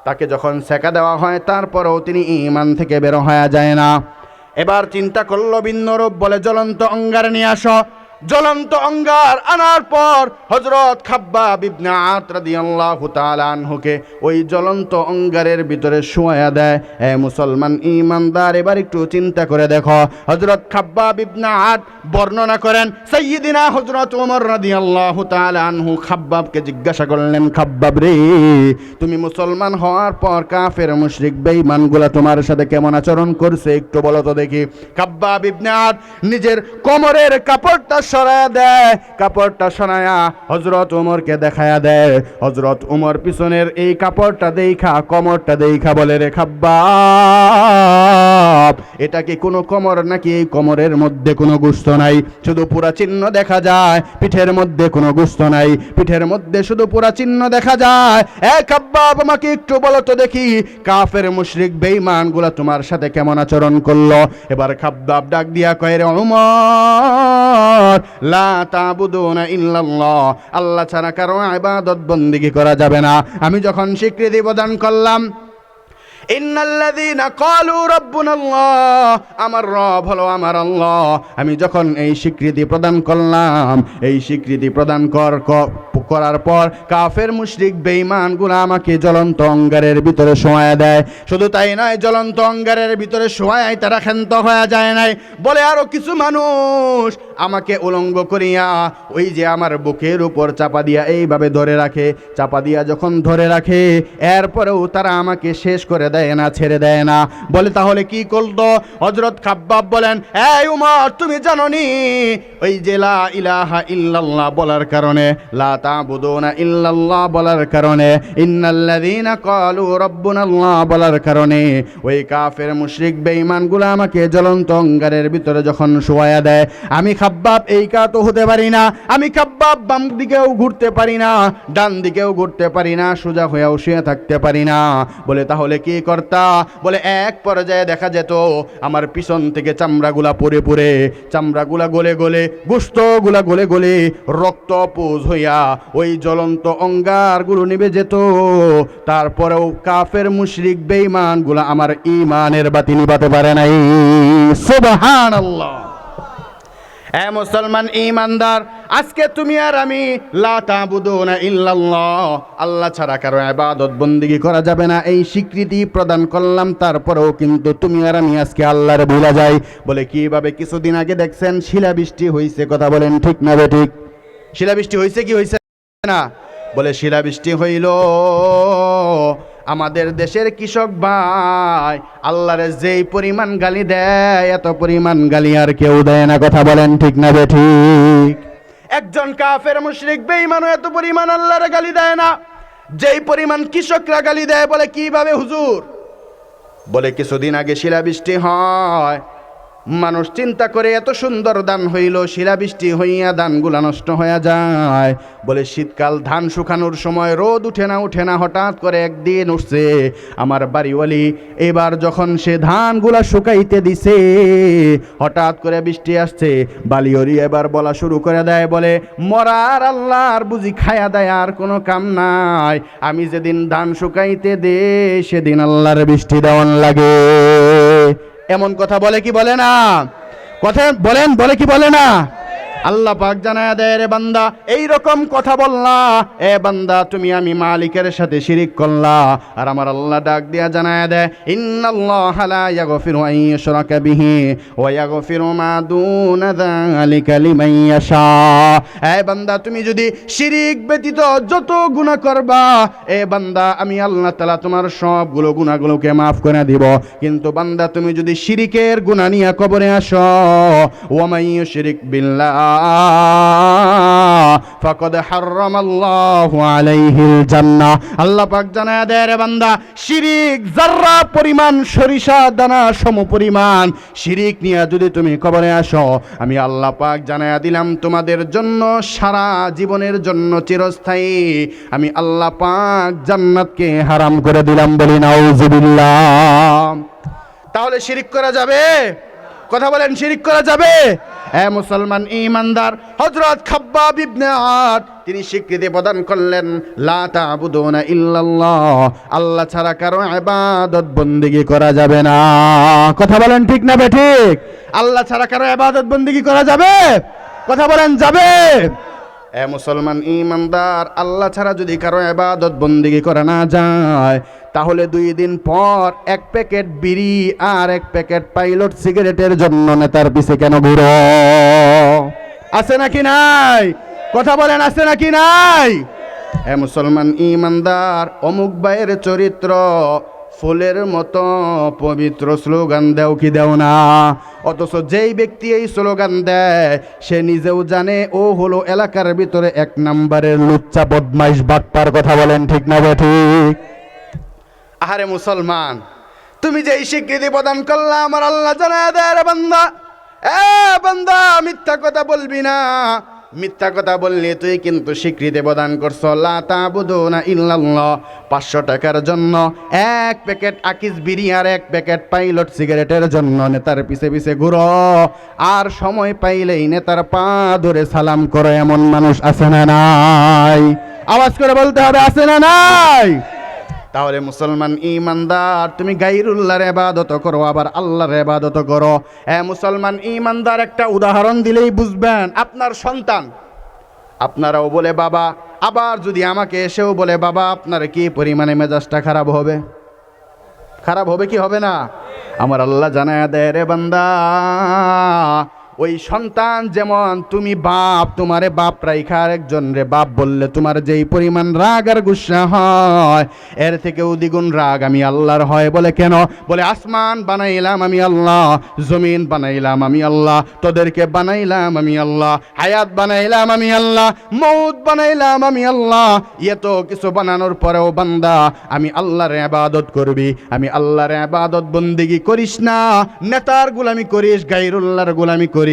তাকে যখন সেকা দেওয়া হয়, তারপরেও তিনি ঈমান থেকে বের হয়ে যায় না। এবার চিন্তা করলো ভিন্ন রূপ, বলে জ্বলন্ত অঙ্গার নিয়ে আসো। জ্বলন্ত অঙ্গার আনার পর হযরত খাব্বাব ইবনে আদ রাদিয়াল্লাহু তাআলা আনহুকে ওই জ্বলন্ত অঙ্গারের ভিতরে শোয়া দেয়। মুসলমান ইমানদার, এবার একটু চিন্তা করে দেখো, হযরত খাব্বাব ইবনে আদ বর্ণনা করেন, সাইয়্যিদিনা হযরত ওমর রাদিয়াল্লাহু তাআলা আনহু খাব্বাবকে জিজ্ঞাসা করলেন, খাব্বাব রে, তুমি মুসলমান হওয়ার পর কাফের মুশরিক বেঈমানগুলা তোমার সাথে কেমন আচরণ করছে, একটু বলো তো দেখি। খাব্বাব ইবনে আদ নিজের কোমরের কাপড়টা সরায়া দেয়, কাপড়টা সরায়া হযরত ওমরকে দেখায়া দেয়। হযরত ওমর পিছনের এই কাপড়টা দেইখা, কোমরটা দেইখা বলে, রে খাব্বাব, খাব্বাব, এটা কি কোনো কোমর নাকি? এই কোমরের মধ্যে কোনো গোশত নাই, শুধু পুরা চিহ্ন দেখা যায়, পিঠের মধ্যে কোনো গোশত নাই, পিঠের মধ্যে শুধু পুরা চিহ্ন দেখা যায়। এ খাব্বাব, আমাকে একটু বলো তো দেখি, কাফের মুশরিক বেঈমান গুলা তোমার সাথে কেমন আচরণ করলো? এবার খাব্বাব ডাক দিয়া কয়, রে উমর, লা তাবুদুনা ইল্লাল্লাহ, আল্লাহ ছাড়া কারো ইবাদত বন্দেগী করা যাবে না। আমি যখন স্বীকৃতি প্রদান করলাম, ইন্নাল্লাযীনা ক্বালু রাব্বুনাল্লাহ, আমার রব হলো আমার আল্লাহ, আমি যখন এই স্বীকৃতি প্রদান করলাম, এই স্বীকৃতি প্রদান করার পর কাফের মুশরিক বেঈমানগুলো আমাকে জ্বলন্ত অঙ্গারের ভিতরে শোয়া দেয়। শুধু তাই নয়, জ্বলন্ত অঙ্গারের ভিতরে শোয়ায় তারা ক্ষান্ত হয়ে যায় নাই, বলে আরো কিছু মানুষ আমাকে উলঙ্গ করিয়া ওই যে আমার বুকের উপর চাপা দিয়া এইভাবে ধরে রাখে, চাপা দিয়া যখন ধরে রাখে, এরপরেও তারা আমাকে শেষ করে দেয় না, ছেড়ে দেয় না। বলে তাহলে কি করলো? হযরত খাব্বাব বলেন, এই উমর, তুমি জানোনি ওই যে লা ইলাহা ইল্লাল্লাহ বলার কারণে, লা তাবুদুনা ইল্লাল্লাহ বলার কারণে, ইন্নাল্লাযীনা ক্বালু রাব্বুনাল্লাহ বলার কারণে ওই কাফের মুশরিক বেঈমানগুলো আমাকে জ্বলন্ত অঙ্গারের ভিতরে যখন শোয়া দেয়, আমি খাব্বাব এই কাজ তো হতে পারি না, আমি খাব্বাব বাম দিকেও ঘুরতে পারি না, ডান দিকেও ঘুরতে পারি না, সোজা হয়েও শুয়ে থাকতে পারি না। বলে তাহলে কি করতা? বলে এক পর্যায়ে দেখা যেত আমার পিছন থেকে চামড়াগুলা পড়ে পড়ে, চামড়াগুলা গলে গলে, গোশতগুলা গলে গলে রক্ত পুজ হইয়া ওই জ্বলন্ত অঙ্গারগুলো নিভে যেত। তারপরেও কাফের মুশরিক বেঈমানগুলা আমার ঈমানের বাতি নিভাতে পারে নাই। সুবহানাল্লাহ। এ মুসলমান ঈমানদার, আজকে তুমি আর আমি লা তাবুদুনা ইল্লাল্লাহ, আল্লাহ ছাড়া কারো ইবাদত বন্দেগী করা যাবে না, এই স্বীকৃতি প্রদান করলাম। তারপরেও কিন্তু তুমি আর আমি আজকে আল্লাহর ভুলে যাই। বলে কিভাবে? কিছুদিন আগে দেখছেন শিলাবৃষ্টি হয়েছে, কথা বলেন ঠিক না বেঠিক? শিলাবৃষ্টি হয়েছে কি হয়েছে না? বলে শিলাবৃষ্টি হইল, আমাদের দেশের কৃষক ভাই আল্লাহরে যেই পরিমাণ গালি দেয়, এত পরিমাণ গালি আর কেউ দেয় না, কথা বলেন ঠিক না বেঠিক? একজন কাফের মুশরিক বেঈমানও এত পরিমাণ আল্লাহরে গালি দেয় না যেই পরিমাণ কৃষকরা গালি দেয়। বলে কিভাবে হুজুর? বলে কিছুদিন আগে শিলাবৃষ্টি হয়, মানুষ চিন্তা করে এত সুন্দর ধান হইল, শিলাবৃষ্টি হইয়া ধানগুলা নষ্ট হয়ে যায়। বলে শীতকাল ধান শুকানোর সময় রোদ উঠে না, হঠাৎ করে একদিন উঠছে আমার বাড়িওয়ালি, এবার যখন সে ধানগুলা শুকাইতে দিছে, হঠাৎ করে বৃষ্টি আসছে, বালিওরি এবার বলা শুরু করে দেয়, বলে মরার আল্লাহর বুঝি খায়া দেয় আর কোনো কাম নাই, আমি যেদিন ধান শুকাইতে দে সেদিন আল্লাহর বৃষ্টি দেওয়ান লাগে। এমন কথা বলে কি বলে না? কথা বলেন, বলে কি বলে না? আল্লাহ পাক জানায়া দেয়, রে বান্দা এই রকম কথা বললা, এ বান্দা তুমি আমি মালিকের সাথে শিরিক করলা। আর আমার আল্লাহ ডাক দিয়া জানায়া দেয়, ইন্নাল্লাহা লা ইয়াগফিরু আন ইউশরাকা বিহি ওয়া ইয়াগফিরু মা দুনা যালিকা লিমান ইয়াশা। এ বান্দা তুমি যদি শিরিক ব্যতীত যত গুনাহ করবা, এ বান্দা আমি আল্লাহ তাআলা তোমার সবগুলো গুনাহগুলোকে maaf করে দিব। কিন্তু বান্দা তুমি যদি শিরিকের গুনাহ নিয়ে কবরে আসো, ওয়া মান ইউশরিক বিল্লাহ ফাকাদ হারামাল্লাহু আলাইহিল জান্নাহ। আল্লাহ পাক জানায়া দেয়, রে বান্দা শিরিক যাররা পরিমাণ, সরিষা দানা সম পরিমাণ শিরিক নিয়ে যদি তুমি কবরে আসো, আমি আল্লাহ পাক জানায়া দিলাম তোমাদের জন্য সারা জীবনের জন্য চিরস্থায়ী আমি আল্লাহ পাক জান্নাতকে হারাম করে দিলাম। বলি নাউযুবিল্লাহ। তাহলে শিরিক করা যাবে? কথা বলেন, শিরিক করা যাবে? এ মুসলমান ঈমানদার, হযরত খাব্বাব ইবনে আদ তিনি স্বীকৃতি প্রদান করলেন, লা তাবুদুনা ইল্লাল্লাহ, আল্লাহ ছাড়া কারো ইবাদত বন্দেগী করা যাবে না। কথা বলেন ঠিক না বেঠিক? আল্লাহ ছাড়া কারো ইবাদত বন্দেগী করা যাবে? কথা বলেন, যাবে? এ মুসলমান ঈমানদার, আল্লাহ ছাড়া যদি কারো ইবাদত বন্দেগী করা না যায়, তাহলে 2 দিন পর 1 প্যাকেট বিড়ি আর 1 প্যাকেট পাইলট সিগারেটের জন্য নেতার পিছে কেন ঘুরো? আছে নাকি নাই? কথা বলেন, আছে নাকি নাই? এ মুসলমান ঈমানদার, অমুক ভাইয়ের চরিত্র ফুলের মতো পবিত্র, স্লোগান দেও কি দেও না, অথচ যেই ব্যক্তি এই স্লোগান দেয় সে নিজেও জানে ও হলো এলাকার ভিতরে 1 নম্বরের লুচ্চা বদমাইশ বাটপার। কথা বলেন ঠিক না ঠিক? আহারে মুসলমান, তুমি যেই স্বীকৃতি প্রদান করলা আমার আল্লাহ জানায় দেয় রে বান্দা, বান্দা মিথ্যা কথা বলবি না। মিথ্যা কথা বললে তুই কিন্তু স্বীকৃতি প্রদান করছো লা তা'বুদুনা ইল্লাল্লাহ। 500 টাকার জন্য এক প্যাকেট আকিস বিড়ি আর এক প্যাকেট পাইলট সিগারেটের জন্য নেতার পিছে পিছে ঘুরো, আর সময় পাইলেই নেতার পা ধরে সালাম করো, এমন মানুষ আছে না নাই? আওয়াজ করে বলতে হবে, আছে না নাই? তাহলে মুসলমান ইমানদার, তুমি গায়রুল্লাহর ইবাদত করো আবার আল্লাহর ইবাদত করো। মুসলমান ইমানদার, একটা উদাহরণ দিলেই বুঝবেন। আপনার সন্তান আপনারাও বলে বাবা, আবার যদি আমাকে এসেও বলে বাবা, আপনার কি পরিমাণে মেজাজটা খারাপ হবে? খারাপ হবে কি হবে না? আমার আল্লাহ জানায় দেয় রে বান্দা, ওই সন্তান যেমন তুমি বাপ, তোমারে বাপ রাইখা আরেকজন রে বাপ বললে তোমার যেই পরিমাণ রাগ আর গুসা হয়, এর থেকেও দ্বিগুণ রাগ আমি আল্লাহর হয়। বলে কেন? বলে আসমান বানাইলাম আমি আল্লাহ, জমিন বানাইলাম আমি আল্লাহ, তোদেরকে বানাইলাম আমি আল্লাহ, হায়াত বানাইলাম আমি আল্লাহ, মৌত বানাইলাম আমি আল্লাহ। এত কিছু বানানোর পরেও বান্দা আমি আল্লাহর ইবাদত করবি, আমি আল্লাহর ইবাদত বন্দেগী করিস না, নেতার গোলামি করিস, গায়রুল্লাহর গোলামি করিস,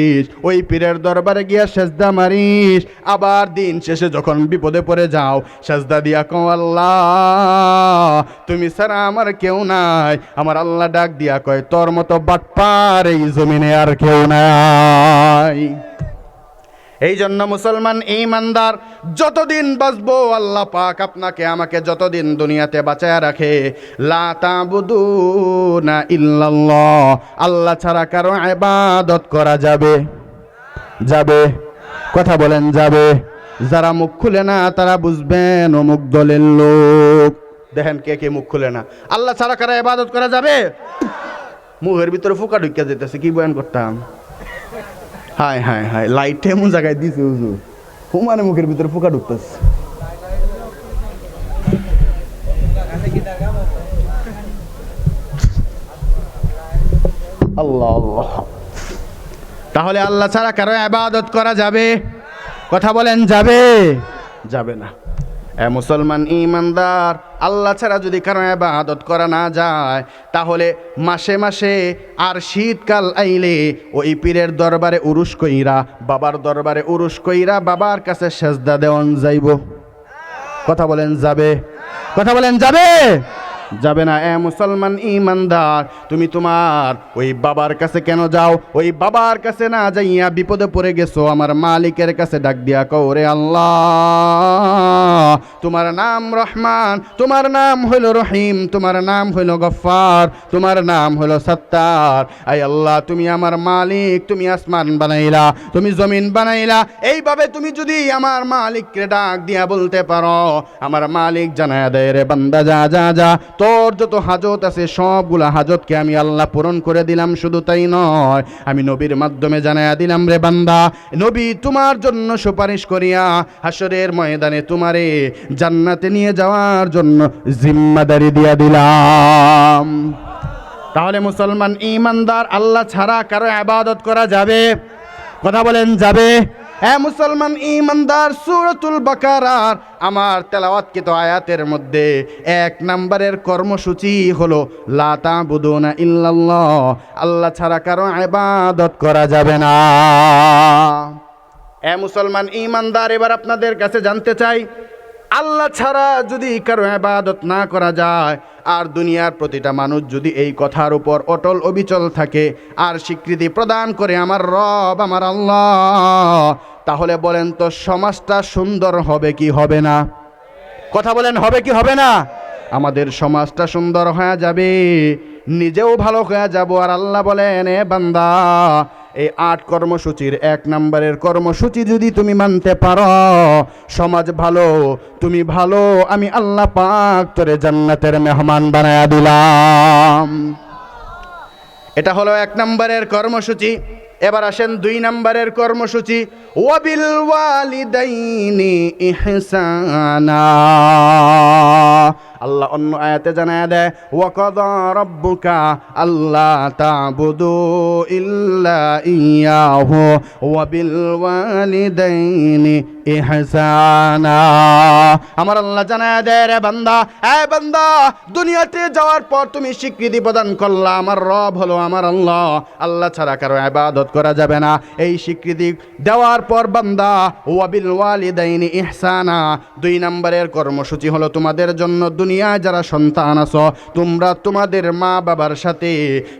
ওই পীরের দরবারে গিয়া সেজদা মারিস, আবার দিন শেষে যখন বিপদে পড়ে যাও সেজদা দিয়া কও আল্লাহ তুমি ছাড়া আমার কেউ নাই। আমার আল্লাহ ডাক দিয়া কয় তোর মতো বাটপার এই জমিনে আর কেউ নাই। এই জন্য মুসলমান ইমানদার, যতদিন বাঁচবো আল্লাহ পাক আপনাকে আমাকে যতদিন দুনিয়াতে বাঁচায়া রাখে, লা তা'বুদুনা ইল্লাল্লাহ, আল্লাহ ছাড়া কারো ইবাদত করা যাবে? যাবে? কথা বলেন, যাবে? যারা মুখ খুলে না তারা বুঝবেন অমুক দলের লোক। দেখেন কে কে মুখ খুলে না। আল্লাহ ছাড়া কারো ইবাদত করা যাবে? মুখের ভিতরে ফুকা ঢুকিয়া যেতেছে, কি বয়ান করতাম। হায় হায় হায়, লাইট এমন জায়গায় দিছে হুজুর, হুমানে মুখের ভিতরে পোকা ঢুকতেছে। আল্লাহ আল্লাহ। তাহলে আল্লাহ ছাড়া কারো ইবাদত করা যাবে? কথা বলেন, যাবে? যাবে না। মুসলমান ইমানদার, আল্লাহ ছাড়া যদি কারো ইবাদত করা না যায়, তাহলে মাসে মাসে আর শীতকাল আইলে ওই পীরের দরবারে উরুস কইরা, বাবার দরবারে উরুস কইরা বাবার কাছে সেজদা দেওয়ান যাইব। কথা বলেন, যাবে? কথা বলেন, যাবে? যাবে না। মুসলমান ইমানদার, তুমি তোমার ওই বাবার কাছে কেন যাও? ওই বাবার কাছে না যাইয়া বিপদে পড়ে গেছো, আমার মালিকের কাছে ডাক দিয়া কও রে আল্লাহ, তোমার নাম রহমান, তোমার নাম হইল রহিম, তোমার নাম হইল গফফার, তোমার নাম হইল সত্তার। আই আল্লাহ, তুমি আমার মালিক, তুমি আসমান বানাইলা, তুমি জমিন বানাইলা। এইভাবে তুমি যদি আমার মালিককে ডাক দিয়া বলতে পারো, আমার মালিক জানায়া দেয় রে বান্দা, যা যা যা, তোর যত হাজত আছে সবগুলা হাজতকে আমি আল্লাহ পূরণ করে দিলাম। শুধু তাই নয়, আমি নবীর মাধ্যমে জানায়া দিলাম রে বান্দা, নবী তোমার জন্য সুপারিশ করিয়া হাসরের ময়দানে তোমারে জান্নাতে নিয়ে যাওয়ার জন্য জিম্মাদারি দিয়া দিলাম। তাহলে মুসলমান ইমানদার, আল্লাহ ছাড়া কারো ইবাদত করা যাবে? কথা বলেন, যাবে? মুসলমান ইমানদার, সূরাতুল বাকারার আমার তেলাওয়াতকৃত আয়াতের মধ্যে 1 নম্বরের কর্মসূচি হলো লা তা'বুদুনা ইল্লাল্লাহ, আল্লাহ ছাড়া কারো ইবাদত করা যাবে না। মুসলমান ইমানদার, এবার আপনাদের কাছে জানতে চাই, আল্লাহ ছাড়া যদি কারো ইবাদত না করা যায়, আর দুনিয়ার প্রতিটা মানুষ যদি এই কথার উপর অটল অবিচল থাকে আর স্বীকৃতি প্রদান করে আমার রব আমার আল্লাহ, তাহলে বলেন তো সমাজটা সুন্দর হবে কি হবে না? কথা বলেন, হবে কি হবে না? আমাদের সমাজটা সুন্দর হয়ে যাবে, নিজেও ভালো হয়ে যাব। আর আল্লাহ বলেন, এ বান্দা, এই 8 কর্মসূচির 1 নম্বরের কর্মসূচি যদি তুমি মানতে পারো, সমাজ ভালো, তুমি ভালো, আমি আল্লাহ পাক তোরে জান্নাতের মেহমান বানায়া দিলাম। এটা হলো 1 নম্বরের কর্মসূচি। এবার আসেন 2 নম্বরের কর্মসূচি, ওয়াবিল ওয়ালিদাইনি ইহসানা। আল্লাহ অন্য আয়াতে জানায় দেয়, ওয়া কাযা রাব্বুকা আল্লা তা'বুদু ইল্লা ইয়াহু ওয়া বিল ওয়ালিদাইনি ইহসানা। আমার আল্লাহ জানায় দেয়, রে বান্দা, এ বান্দা, দুনিয়াতে যাওয়ার পর তুমি স্বীকৃতি প্রদান করলা আমার রব হলো আমার আল্লাহ, আল্লাহ ছাড়া কারো ইবাদত করা যাবে না। এই স্বীকৃতি দেওয়ার পর বান্দা, ওয়াবিল ওয়ালিদাইনি ইহসানা, 2 নম্বরের কর্মসূচি হলো তোমাদের জন্য দুনিয়ায় যারা সন্তান আছো তোমরা তোমাদের মা বাবার সাথে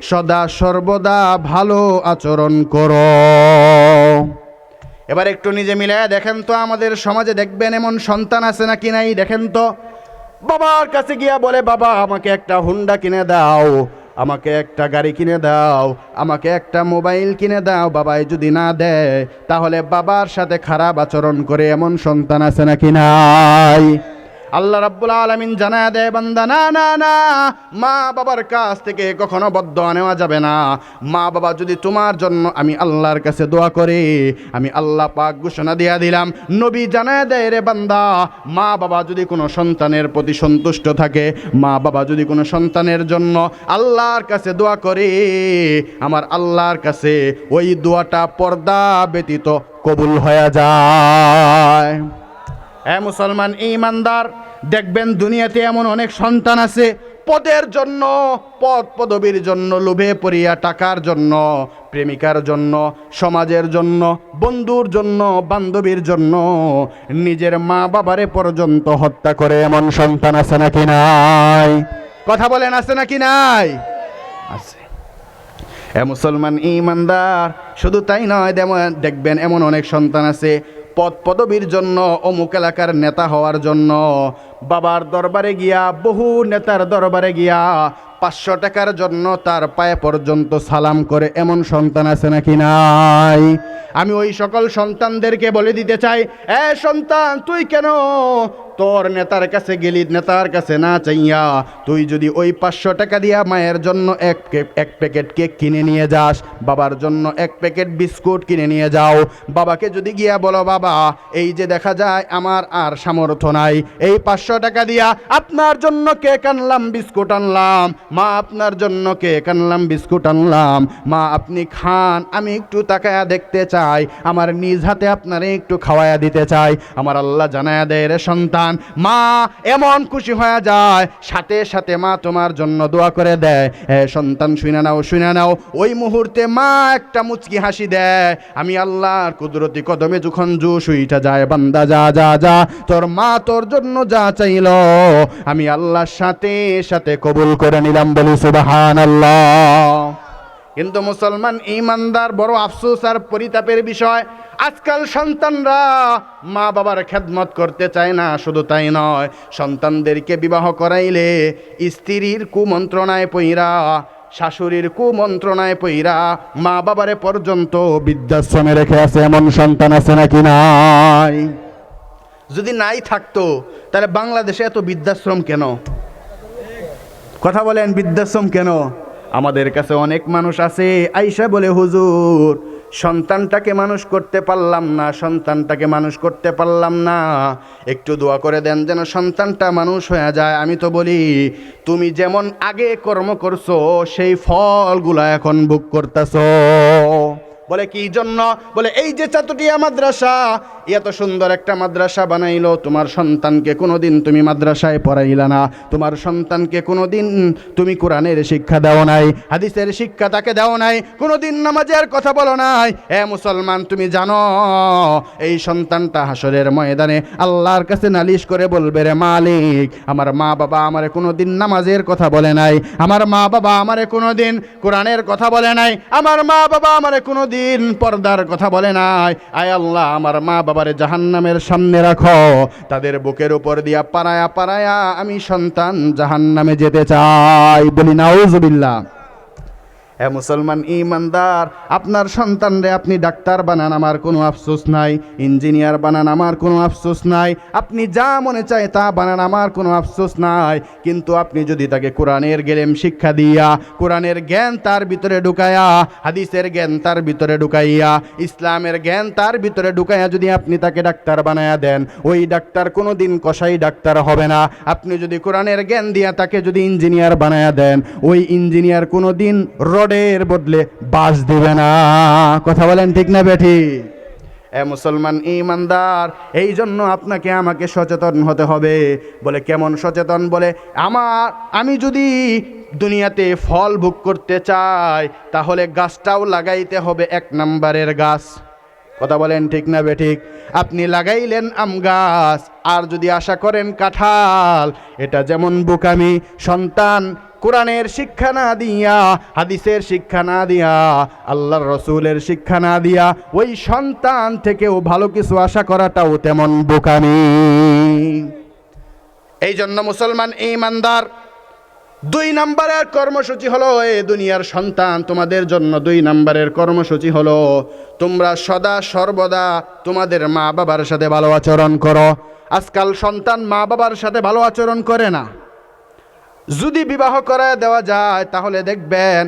সদা সর্বদা ভালো আচরণ করো। এবার একটু নিজে মিলায় দেখেন তো, আমাদের সমাজে দেখবেন এমন সন্তান আছে নাকি নাই? দেখেন তো, বাবার কাছে গিয়া বলে, বাবা আমাকে একটা হুন্ডা কিনে দাও, আমাকে একটা গাড়ি কিনে দাও, আমাকে একটা মোবাইল কিনে দাও। বাবাই যদি না দেয় তাহলে বাবার সাথে খারাপ আচরণ করে এমন সন্তান আছে নাকি নাই? আল্লাহ রাব্বুল আলামিন জানায় দেয়, বান্দা না না না, মা বাবার কাছ থেকে কখনো বদদোয়া নেওয়া যাবে না। মা বাবা যদি তোমার জন্য, আমি আল্লাহর কাছে দোয়া করে, আমি আল্লাহ পাক ঘোষণা দিয়া দিলাম, নবী জানায় দেয়, রে বান্দা, মা বাবা যদি কোনো সন্তানের প্রতি সন্তুষ্ট থাকে, মা বাবা যদি কোনো সন্তানের জন্য আল্লাহর কাছে দোয়া করে, আমার আল্লাহর কাছে ওই দোয়াটা পর্দা ব্যতীত কবুল হয়ে যায়। এ মুসলমান ঈমানদার, দেখবেন দুনিয়াতে এমন অনেক সন্তান আছে পদের জন্য, পদ পদবীর জন্য লোভে পড়িয়া, টাকার জন্য, প্রেমিকার জন্য, সমাজের জন্য, বন্ধুর জন্য, বান্ধবীর জন্য নিজের মা বাবারে পর্যন্ত হত্যা করে এমন সন্তান আছে নাকি নাই? কথা বলেন, আছে নাকি নাই? আছে। এ মুসলমান ঈমানদার, শুধু তাই নয়, দেখবেন এমন অনেক সন্তান আছে পদ পদবীর জন্য, অমুক এলাকার নেতা হওয়ার জন্য বাবার দরবারে গিয়া, বহু নেতার দরবারে গিয়া 500 টাকার জন্য তার পায়ে পর্যন্ত সালাম করে এমন সন্তান আছে নাকি নাই? আমি ওই সকল সন্তানদেরকে বলে দিতে চাই, এ সন্তান, তুই কেন তোর নেতার কাছে গেলি? নেতার কাছে না চাইয়া তুই যদি ওই 500 টাকা দিয়া মায়ের জন্য এক প্যাকেট কেক কিনে নিয়ে যাস, বাবার জন্য 1 প্যাকেট বিস্কুট কিনে নিয়ে যাও, বাবাকে যদি গিয়া বলো, বাবা এই যে দেখা যায় আমার আর সামর্থ্য নাই, এই 500 টাকা দিয়া আপনার জন্য কেক আনলাম, বিস্কুট আনলাম, মা আপনার জন্য কেক আনলাম, বিস্কুট আনলাম, মা আপনি খান, আমি একটু তাকায়া দেখতে চাই, আমার নিজ হাতে আপনারে একটু খাওয়ায়া দিতে চাই। আমার আল্লাহ জানায়া দেয়, রে সন্তান, মা এমন খুশি হয়ে যায়, সাথে সাথে মা তোমার জন্য দোয়া করে দেয়। সন্তান শুনে নাও, শুনে নাও, ওই মুহূর্তে মা একটা মুচকি হাসি দেয়। আমি আল্লাহর কুদরতি কদমে যখন জোশ উইঠা যায়, বান্দা যা যা যা, তোর মা তোর জন্য যা চাইল আমি আল্লাহর সাথে সাথে কবুল করে নিলাম, বলি সুবহানাল্লাহ। কিন্তু মুসলমান ঈমানদার, বড় আফসোস আর পরিতাপের বিষয়, আজকাল সন্তানরা মা বাবার খেদমত করতে চায় না। শুধু তাই নয়, সন্তানদেরকে বিবাহ করাইলে স্ত্রীর কুমন্ত্রণায় পইরা, শাশুড়ির কুমন্ত্রণায় পইরা মা বাবারে পর্যন্ত বৃদ্ধাশ্রমে রেখে আছে এমন সন্তান আছে নাকি নাই? যদি নাই থাকতো তাহলে বাংলাদেশে এত বৃদ্ধাশ্রম কেন? কথা বলেন, বৃদ্ধাশ্রম কেন? আমাদের কাছে অনেক মানুষ আছে, আইসা বলে, হুজুর সন্তানটাকে মানুষ করতে পারলাম না, সন্তানটাকে মানুষ করতে পারলাম না, একটু দোয়া করে দেন যেন সন্তানটা মানুষ হয়ে যায়। আমি তো বলি, তুমি যেমন আগে কর্ম করছো সেই ফলগুলা এখন ভোগ করতেছো। বলে কি জন্য? বলে এই যে চাতুটিয়া মাদ্রাসা, এত সুন্দর একটা মাদ্রাসা বানাইলো, তোমার সন্তানকে কোনোদিন তুমি মাদ্রাসায় পড়াইলা না, তোমার সন্তানকে কোনোদিন তুমি কোরআনের শিক্ষা দাও নাই, হাদিসের শিক্ষা তাকে দাও নাই, কোনোদিন নামাজের কথা বলো নাই। এ মুসলমান, তুমি জানো এই সন্তানটা হাসরের ময়দানে আল্লাহর কাছে নালিশ করে বলবে, রে মালিক, আমার মা বাবা আমারে কোনোদিন নামাজের কথা বলে নাই, আমার মা বাবা আমারে কোনোদিন কোরআনের কথা বলে নাই, আমার মা বাবা আমারে কোনোদিন পর্দার কথা বলে নাই। আয় আল্লাহ, আমার মা বাবারে জাহান্নামের সামনে রাখো, তাদের বুকের উপর দিয়া পারায়া পারায়া আমি সন্তান জাহান্নামে যেতে চাই, বলি নাউজুবিল্লাহ। এ মুসলমান ঈমানদার, আপনার সন্তানরে আপনি ডাক্তার বানান, আমার কোনো আফসোস নাই, ইঞ্জিনিয়ার বানান, আমার কোনো আফসোস নাই, আপনি যা মনে চায় তা বানান, আমার কোনো আফসোস নাই, কিন্তু আপনি যদি তাকে কোরআনের জ্ঞান শিক্ষা দিয়া, কোরআনের জ্ঞান তার ভিতরে ঢুকায়া, হাদিসের জ্ঞান তার ভিতরে ঢুকাইয়া, ইসলামের জ্ঞান তার ভিতরে ঢুকাইয়া যদি আপনি তাকে ডাক্তার বানায়া দেন, ওই ডাক্তার কোনো দিন কসাই ডাক্তার হবে না। আপনি যদি কোরআনের জ্ঞান দিয়া তাকে যদি ইঞ্জিনিয়ার বানায়া দেন, ওই ইঞ্জিনিয়ার কোনো দিন রডের বদলে বাঁশ দিবে না। কথা বলেন ঠিক না বেঠি? মুসলমান ইমানদার, এই জন্য আপনাকে আমাকে সচেতন হতে হবে। বলে কেমন সচেতন? বলে আমি যদি দুনিয়াতে ফল ভোগ করতে চাই তাহলে গাছটাও লাগাইতে হবে 1 নম্বরের গাছ। কথা বলেন ঠিক না বেঠিক? আপনি লাগাইলেন আম গাছ, আর যদি আশা করেন কাঁঠাল, এটা যেমন বোকামি। সন্তান কোরআনের শিক্ষা না দিয়া, হাদিসের শিক্ষা না দিয়া, আল্লাহর রসুলের শিক্ষা না দিয়া ওই সন্তান থেকেও ভালো কিছু আশা করাটাও তেমন বোকামি। এই জন্য মুসলমান ইমানদার, 2 নম্বরের কর্মসূচি হলো, এ দুনিয়ার সন্তান তোমাদের জন্য 2 নম্বরের কর্মসূচি হলো, তোমরা সদা সর্বদা তোমাদের মা বাবার সাথে ভালো আচরণ করো। আজকাল সন্তান মা বাবার সাথে ভালো আচরণ করে না। যদি বিবাহ করায় দেওয়া যায় তাহলে দেখবেন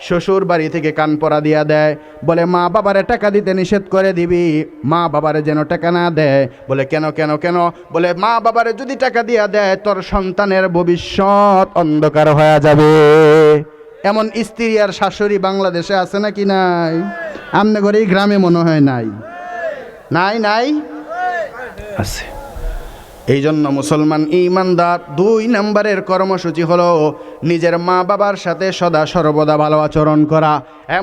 শ্বশুর বাড়ি থেকে কান পরা দিয়া দেয়, বলে মা বাবারে টাকা দিতে নিষেধ করে দিবি, মা বাবারে যেন টাকা না দেয়। বলে কেন কেন কেন? বলে মা বাবারে যদি টাকা দিয়া দেয় তোর সন্তানের ভবিষ্যৎ অন্ধকার হয়ে যাবে। এমন স্ত্রী আর শাশুড়ি বাংলাদেশে আছে নাকি নাই? আমনে ঘরে গ্রামে মনে হয় নাই, নাই নাই আছে। এই জন্য মুসলমান ইমানদার, 2 নম্বরের কর্মসূচি হলো নিজের মা বাবার সাথে সদা সর্বদা ভালো আচরণ করা।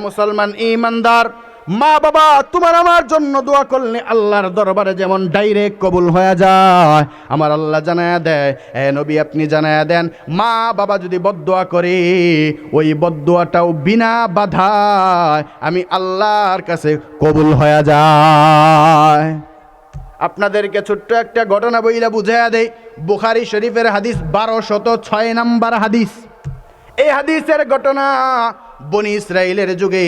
মুসলমান ইমানদার, মা বাবা তোমার আমার জন্য দোয়া করলে আল্লাহর দরবারে যেমন ডাইরেক্ট কবুল হয়ে যায়, আমার আল্লাহ জানায়া দেয়, নবী আপনি জানায়া দেন, মা বাবা যদি বদদোয়া করে ওই বদদোয়াটাও বিনা বাধায় আমি আল্লাহর কাছে কবুল হয়ে যায়। আপনাদেরকে ছোট্ট একটা ঘটনা বইলা বুঝাইয়া দেই। বুখারী শরীফের হাদিস 1206 নম্বর হাদিস। এই হাদিসের ঘটনা, বনি ইসরাইলের যুগে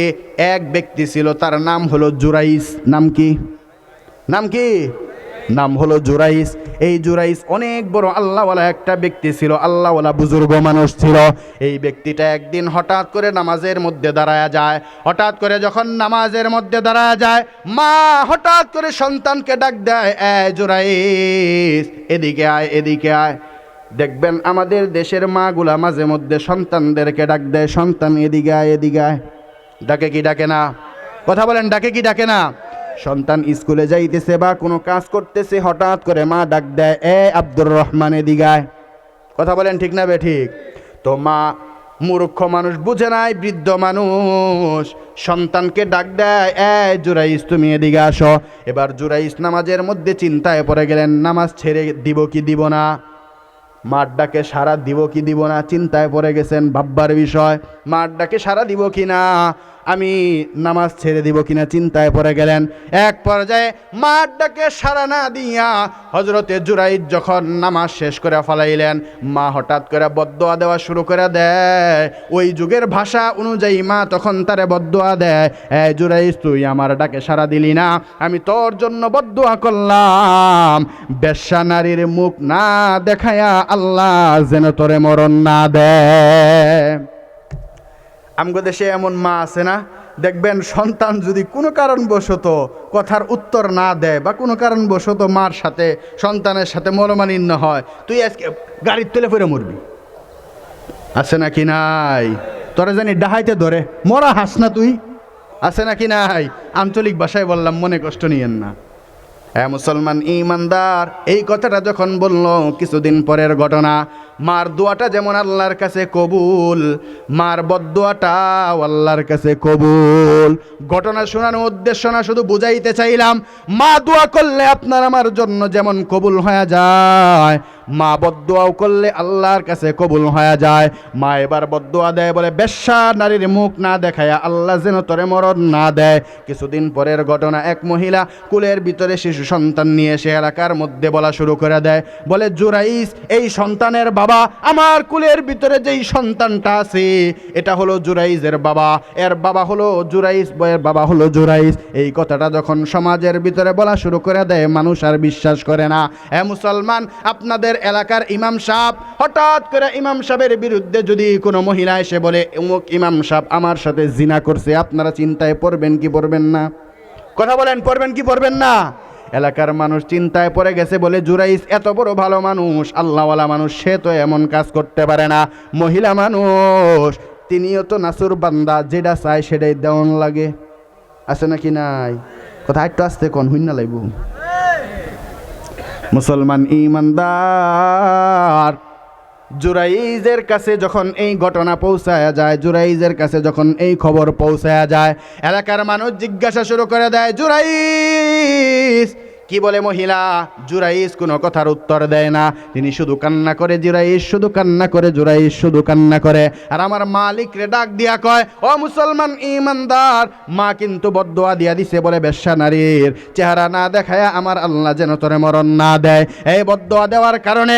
এক ব্যক্তি ছিল, তার নাম হলো জুরাইস। নাম কি? নাম কি? নাম হলো জুরাইস। এই জুরাইস অনেক বড় আল্লাহওয়ালা একটা ব্যক্তি ছিল, আল্লাহওয়ালা বুজুর্গ মানুষ ছিল। এই ব্যক্তিটা একদিন হঠাৎ করে নামাজের মধ্যে দাঁড়ায়া যায়। হঠাৎ করে যখন নামাজের মধ্যে দাঁড়ায়া যায়, মা হঠাৎ করে সন্তানকে ডাক দেয়, জুরাইস এদিকে আয়, এদিকে আয়। দেখবেন আমাদের দেশের মাগুলা মাঝে মধ্যে সন্তানদেরকে ডাক দেয়, সন্তান এদিকে আয়, এদিকে আয়। ডাকে কি ডাকে না? কথা বলেন, ডাকে কি ডাকে না? সন্তান স্কুলে যাইতেছে বা কোনো কাজ করতেছে, হঠাৎ করে মা ডাক দেয়, আব্দুর রহমান এদিকে আয়। কথা বলেন ঠিক না বেঠিক? তো মা মূর্খ মানুষ, বুঝে নাই, বৃদ্ধ মানুষ, সন্তানকে ডাক দেয়, জুরাইস তুমি এদিকে আসো। এবার জুরাইস নামাজের মধ্যে চিন্তায় পড়ে গেলেন, নামাজ ছেড়ে দিব কি দিব না, মার ডাকে সারা দিব কি দিব না, চিন্তায় পড়ে গেছেন, ভাববার বিষয়। মার ডাকে সারা দিব কি না, আমি নামাজ ছেড়ে দিব কিনা চিন্তায় পড়ে গেলেন। এক পর্যায়ে মার ডাকে সারা না দিয়া হযরতে জুরাইদ যখন নামাজ শেষ করে ফেলাইলেন, মা হঠাৎ করে বদদোয়া দেওয়া শুরু করে দেয়। ওই যুগের ভাষা অনুযায়ী মা তখন তারে বদদোয়া দেয়, জুরাইদ তুই আমার ডাকে সারা দিলি না, আমি তোর জন্য বদদোয়া করলাম, বেশ্যা নারীর মুখ না দেখায়া আল্লাহ যেন তোরে মরণ না দেয়। আমগো দেশে এমন মা আছে না, দেখবেন সন্তান যদি কোনো কারণবশত কথার উত্তর না দেয় বা কোনো কারণবশত মার সাথে সন্তানের সাথে মনোমালিন্য হয়, তুই আজকে গাড়ির তেলে ফিরে মরবি। আছে নাকি নাই? তোরা জানি ডাহাইতে ধরে মরা হাস না তুই, আছে নাকি নাই? আঞ্চলিক ভাষায় বললাম, মনে কষ্ট নিয়েন না। মুসলমান ইমানদার, এই কথাটা যখন বলল, কিছুদিন পরের ঘটনা, মার দোয়াটা যেমন আল্লাহর কাছে কবুল, মার বদদোয়াটাও আল্লাহর কাছে কবুল। ঘটনা শোনানোর উদ্দেশ্য না, শুধু বুঝাইতে চাইলাম, মা দোয়া করলে আপনার আমার জন্য যেমন কবুল হয়ে যায়, মা বদদোয়াও করলে আল্লাহর কাছে কবুল হয়ে যায়। মা এবার বদদোয়া দেয়, বলে বেশ্যা নারীর মুখ না দেখায়া আল্লাহ যেন তোরে মরণ না দেয়। কিছুদিন পরের ঘটনা, এক মহিলা কুলের ভিতরে শিশু সন্তান নিয়ে সে এলাকার মধ্যে বলা শুরু করে দেয়, বলে জুরাইস এই সন্তানের বাবা, আমার কুলের ভিতরে যেই সন্তানটা আছে এটা হলো জুরাইসের বাবা, এর বাবা হলো জুরাইস, এর বাবা হলো জুরাইস। এই কথাটা যখন সমাজের ভিতরে বলা শুরু করে দেয়, মানুষ আর বিশ্বাস করে না। মুসলমান, আপনাদের এলাকার ইমাম সাহেব, হঠাৎ করে ইমাম সাহেবের বিরুদ্ধে যদি কোনো মহিলা এসে বলে অমুক ইমাম সাহেব আমার সাথে জিনা করছে, আপনারা চিন্তায় পড়বেন কি পড়বেন না? কথা বলেন, পড়বেন কি পড়বেন না? এলাকার মানুষ চিন্তায় পড়ে গেছে, বলে জুরাইস এত বড় ভালো মানুষ, আল্লাহওয়ালা মানুষ, সে তো এমন কাজ করতে পারে না। মহিলা মানুষ, তিনিও তো নাসুর বান্দা, যেটা চায় সেটাই দেওয়ান লাগে। আছে নাকি নাই? কথা একটু আসতে কোন হুইন না লাইব। মুসলমান ইমানদার, জুরাইজের কাছে যখন এই ঘটনা পৌঁছায়া যায়, জুরাইজের কাছে যখন এই খবর পৌঁছায়া যায়, এলাকার মানুষ জিজ্ঞাসা শুরু করে দেয়, জুরাইজ কি বলে মহিলা? জুরাইজ কোনো কথার উত্তর দেয় না, তিনি শুধু কান্না করে, জুরাইজ শুধু কান্না করে, জুরাইজ শুধু কান্না করে। আর আমার মালিক রে ডাক দিয়া কয়, ও মুসলমান ইমানদার, মা কিন্তু বদদোয়া দিয়া দিছে বলে বেশ্যা নারীর চেহারা না দেখায় আমার আল্লাহ যেন তোরে মরণ না দেয়। এই বদদোয়া দেওয়ার কারণে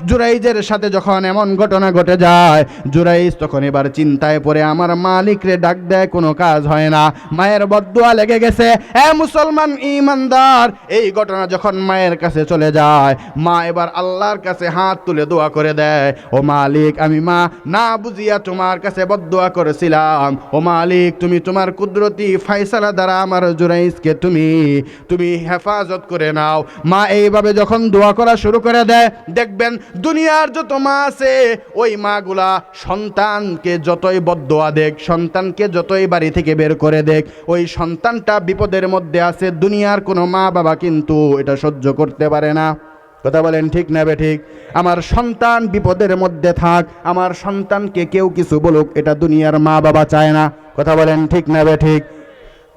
জুরাইজের সাথে যখন এমন ঘটনা ঘটে যায়, জুরাইজ তখন এবার চিন্তায় পড়ে আমার মালিক রে ডাক দেয়, কোনো কাজ হয় না, মায়ের বদদোয়া লেগে গেছে। এ মুসলমান ইমানদার, এই ঘটনা যখন মায়ের কাছে চলে যায়, মা এবার আল্লাহর কাছে হাত তুলে দোয়া করে দেয়, ও মালিক, আমি মা না বুঝিয়া তোমার কাছে বদদোয়া করেছিলাম, ও মালিক, তুমি তোমার কুদরতি ফায়সালা দ্বারা আমার জুরাইজকে তুমি হেফাজত করে নাও। মা এইভাবে যখন দোয়া করা শুরু করে দেয়, দেখবেন দুনিয়ার যত মা আছে, ওই মাগুলা সন্তানকে যতই বদদোয়া দেখ, সন্তানকে যতই বাড়ি থেকে বের করে দেখ, ওই সন্তানটা বিপদের মধ্যে আছে, দুনিয়ার কোনো মা বাবা কিন্তু এটা সহ্য করতে পারে না। কথা বলেন ঠিক না বেঠিক? আমার সন্তান বিপদের মধ্যে থাক, আমার সন্তানকে কেউ কিছু বলুক, এটা দুনিয়ার মা বাবা চায় না। কথা বলেন ঠিক না বেঠিক?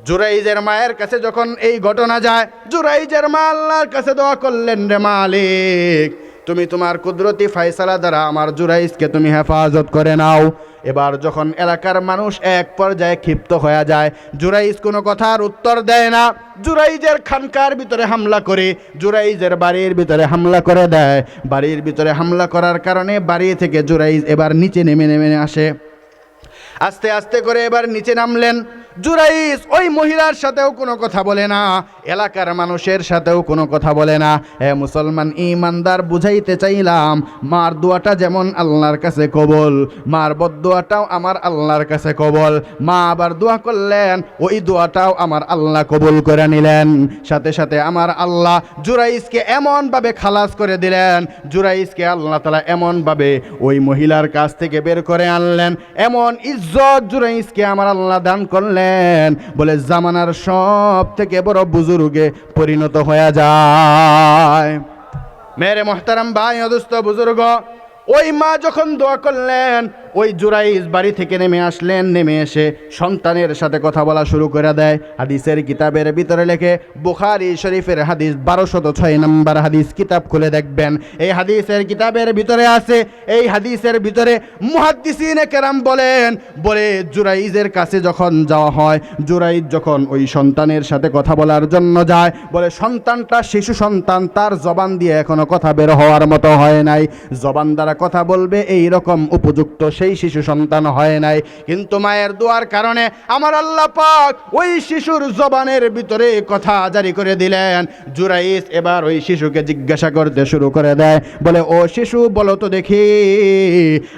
জুরাইজের মায়ের কাছে যখন এই ঘটনা যায়, জুরাইজের মা আল্লাহর কাছে দোয়া করলেন, রে মালিক, তুমি তোমার কুদরতি ফায়সালা দ্বারা আমার জুরাইজকে তুমি হেফাজত করে নাও। এবার যখন এলাকার মানুষ এক পর্যায়ে ক্ষিপ্ত হয়ে যায়, জুরাইজ কোনো কথার উত্তর দেয় না, জুরাইজের খানকার ভিতরে হামলা করে, জুরাইজের বাড়ির ভিতরে হামলা করে দেয়। বাড়ির ভিতরে হামলা করার কারণে বাড়ি থেকে জুরাইজ এবার নিচে নেমে আসে। আস্তে আস্তে করে এবার নিচে নামলেন। জুরাইজ ওই মহিলার সাথেও কোনো কথা বলে না, এলাকার মানুষের সাথেও কোনো কথা বলে না। মুসলমান ইমানদার, বুঝাইতে চাইলাম, মার দোয়াটা যেমন আল্লাহর কাছে কবল, মার বদদোয়াটাও আমার আল্লাহর কাছে কবল। মা আবার দোয়া করলেন, ওই দোয়াটাও আমার আল্লাহ কবুল করে নিলেন। সাথে সাথে আমার আল্লাহ জুরাইজকে এমনভাবে খালাস করে দিলেন, জুরাইজকে আল্লাহ তাআলা এমনভাবে ওই মহিলার কাছ থেকে বের করে আনলেন, এমন ইজ্জত জুরাইজকে আমার আল্লাহ দান করলেন, বলে জামানার সব থেকে বড় বুজুর্গে পরিণত হয়ে যায়। মেরে মোহতারাম ভাই ও দোস্ত বুজুর্গ, ওই মা যখন দোয়া করলেন, ওই জুরাইজ বাড়ি থেকে নেমে আসলেন। নেমে এসে সন্তানের সাথে কথা বলা শুরু করে দেয়। হাদিসের কিতাবের ভিতরে লেখে, বুখারী শরীফের হাদিস 1206 নম্বর হাদিস, কিতাব খুলে দেখবেন। এই হাদিসের কিতাবের ভিতরে আছে, এই হাদিসের ভিতরে মুহাদ্দিসিনে কেরাম বলে জুরাইজের কাছে যখন যাওয়া হয়, জুরাইজ যখন ওই সন্তানের সাথে কথা বলার জন্য যায়, বলে সন্তানটা শিশু সন্তান, তার জবান দিয়ে এখনো কথা বের হওয়ার মতো হয় নাই, জবান দ্বারা কথা বলবে এই রকম উপযুক্ত সেই শিশু সন্তান হয় নাই। কিন্তু মায়ের দোয়ার কারণে আমার আল্লাহ পাক ওই শিশুর জবানের ভিতরে কথা জারি করে দিলেন। জুরাইজ এবার ওই শিশুকে জিজ্ঞাসা করতে শুরু করে দেয়, বলে, ও শিশু, বলো তো দেখি,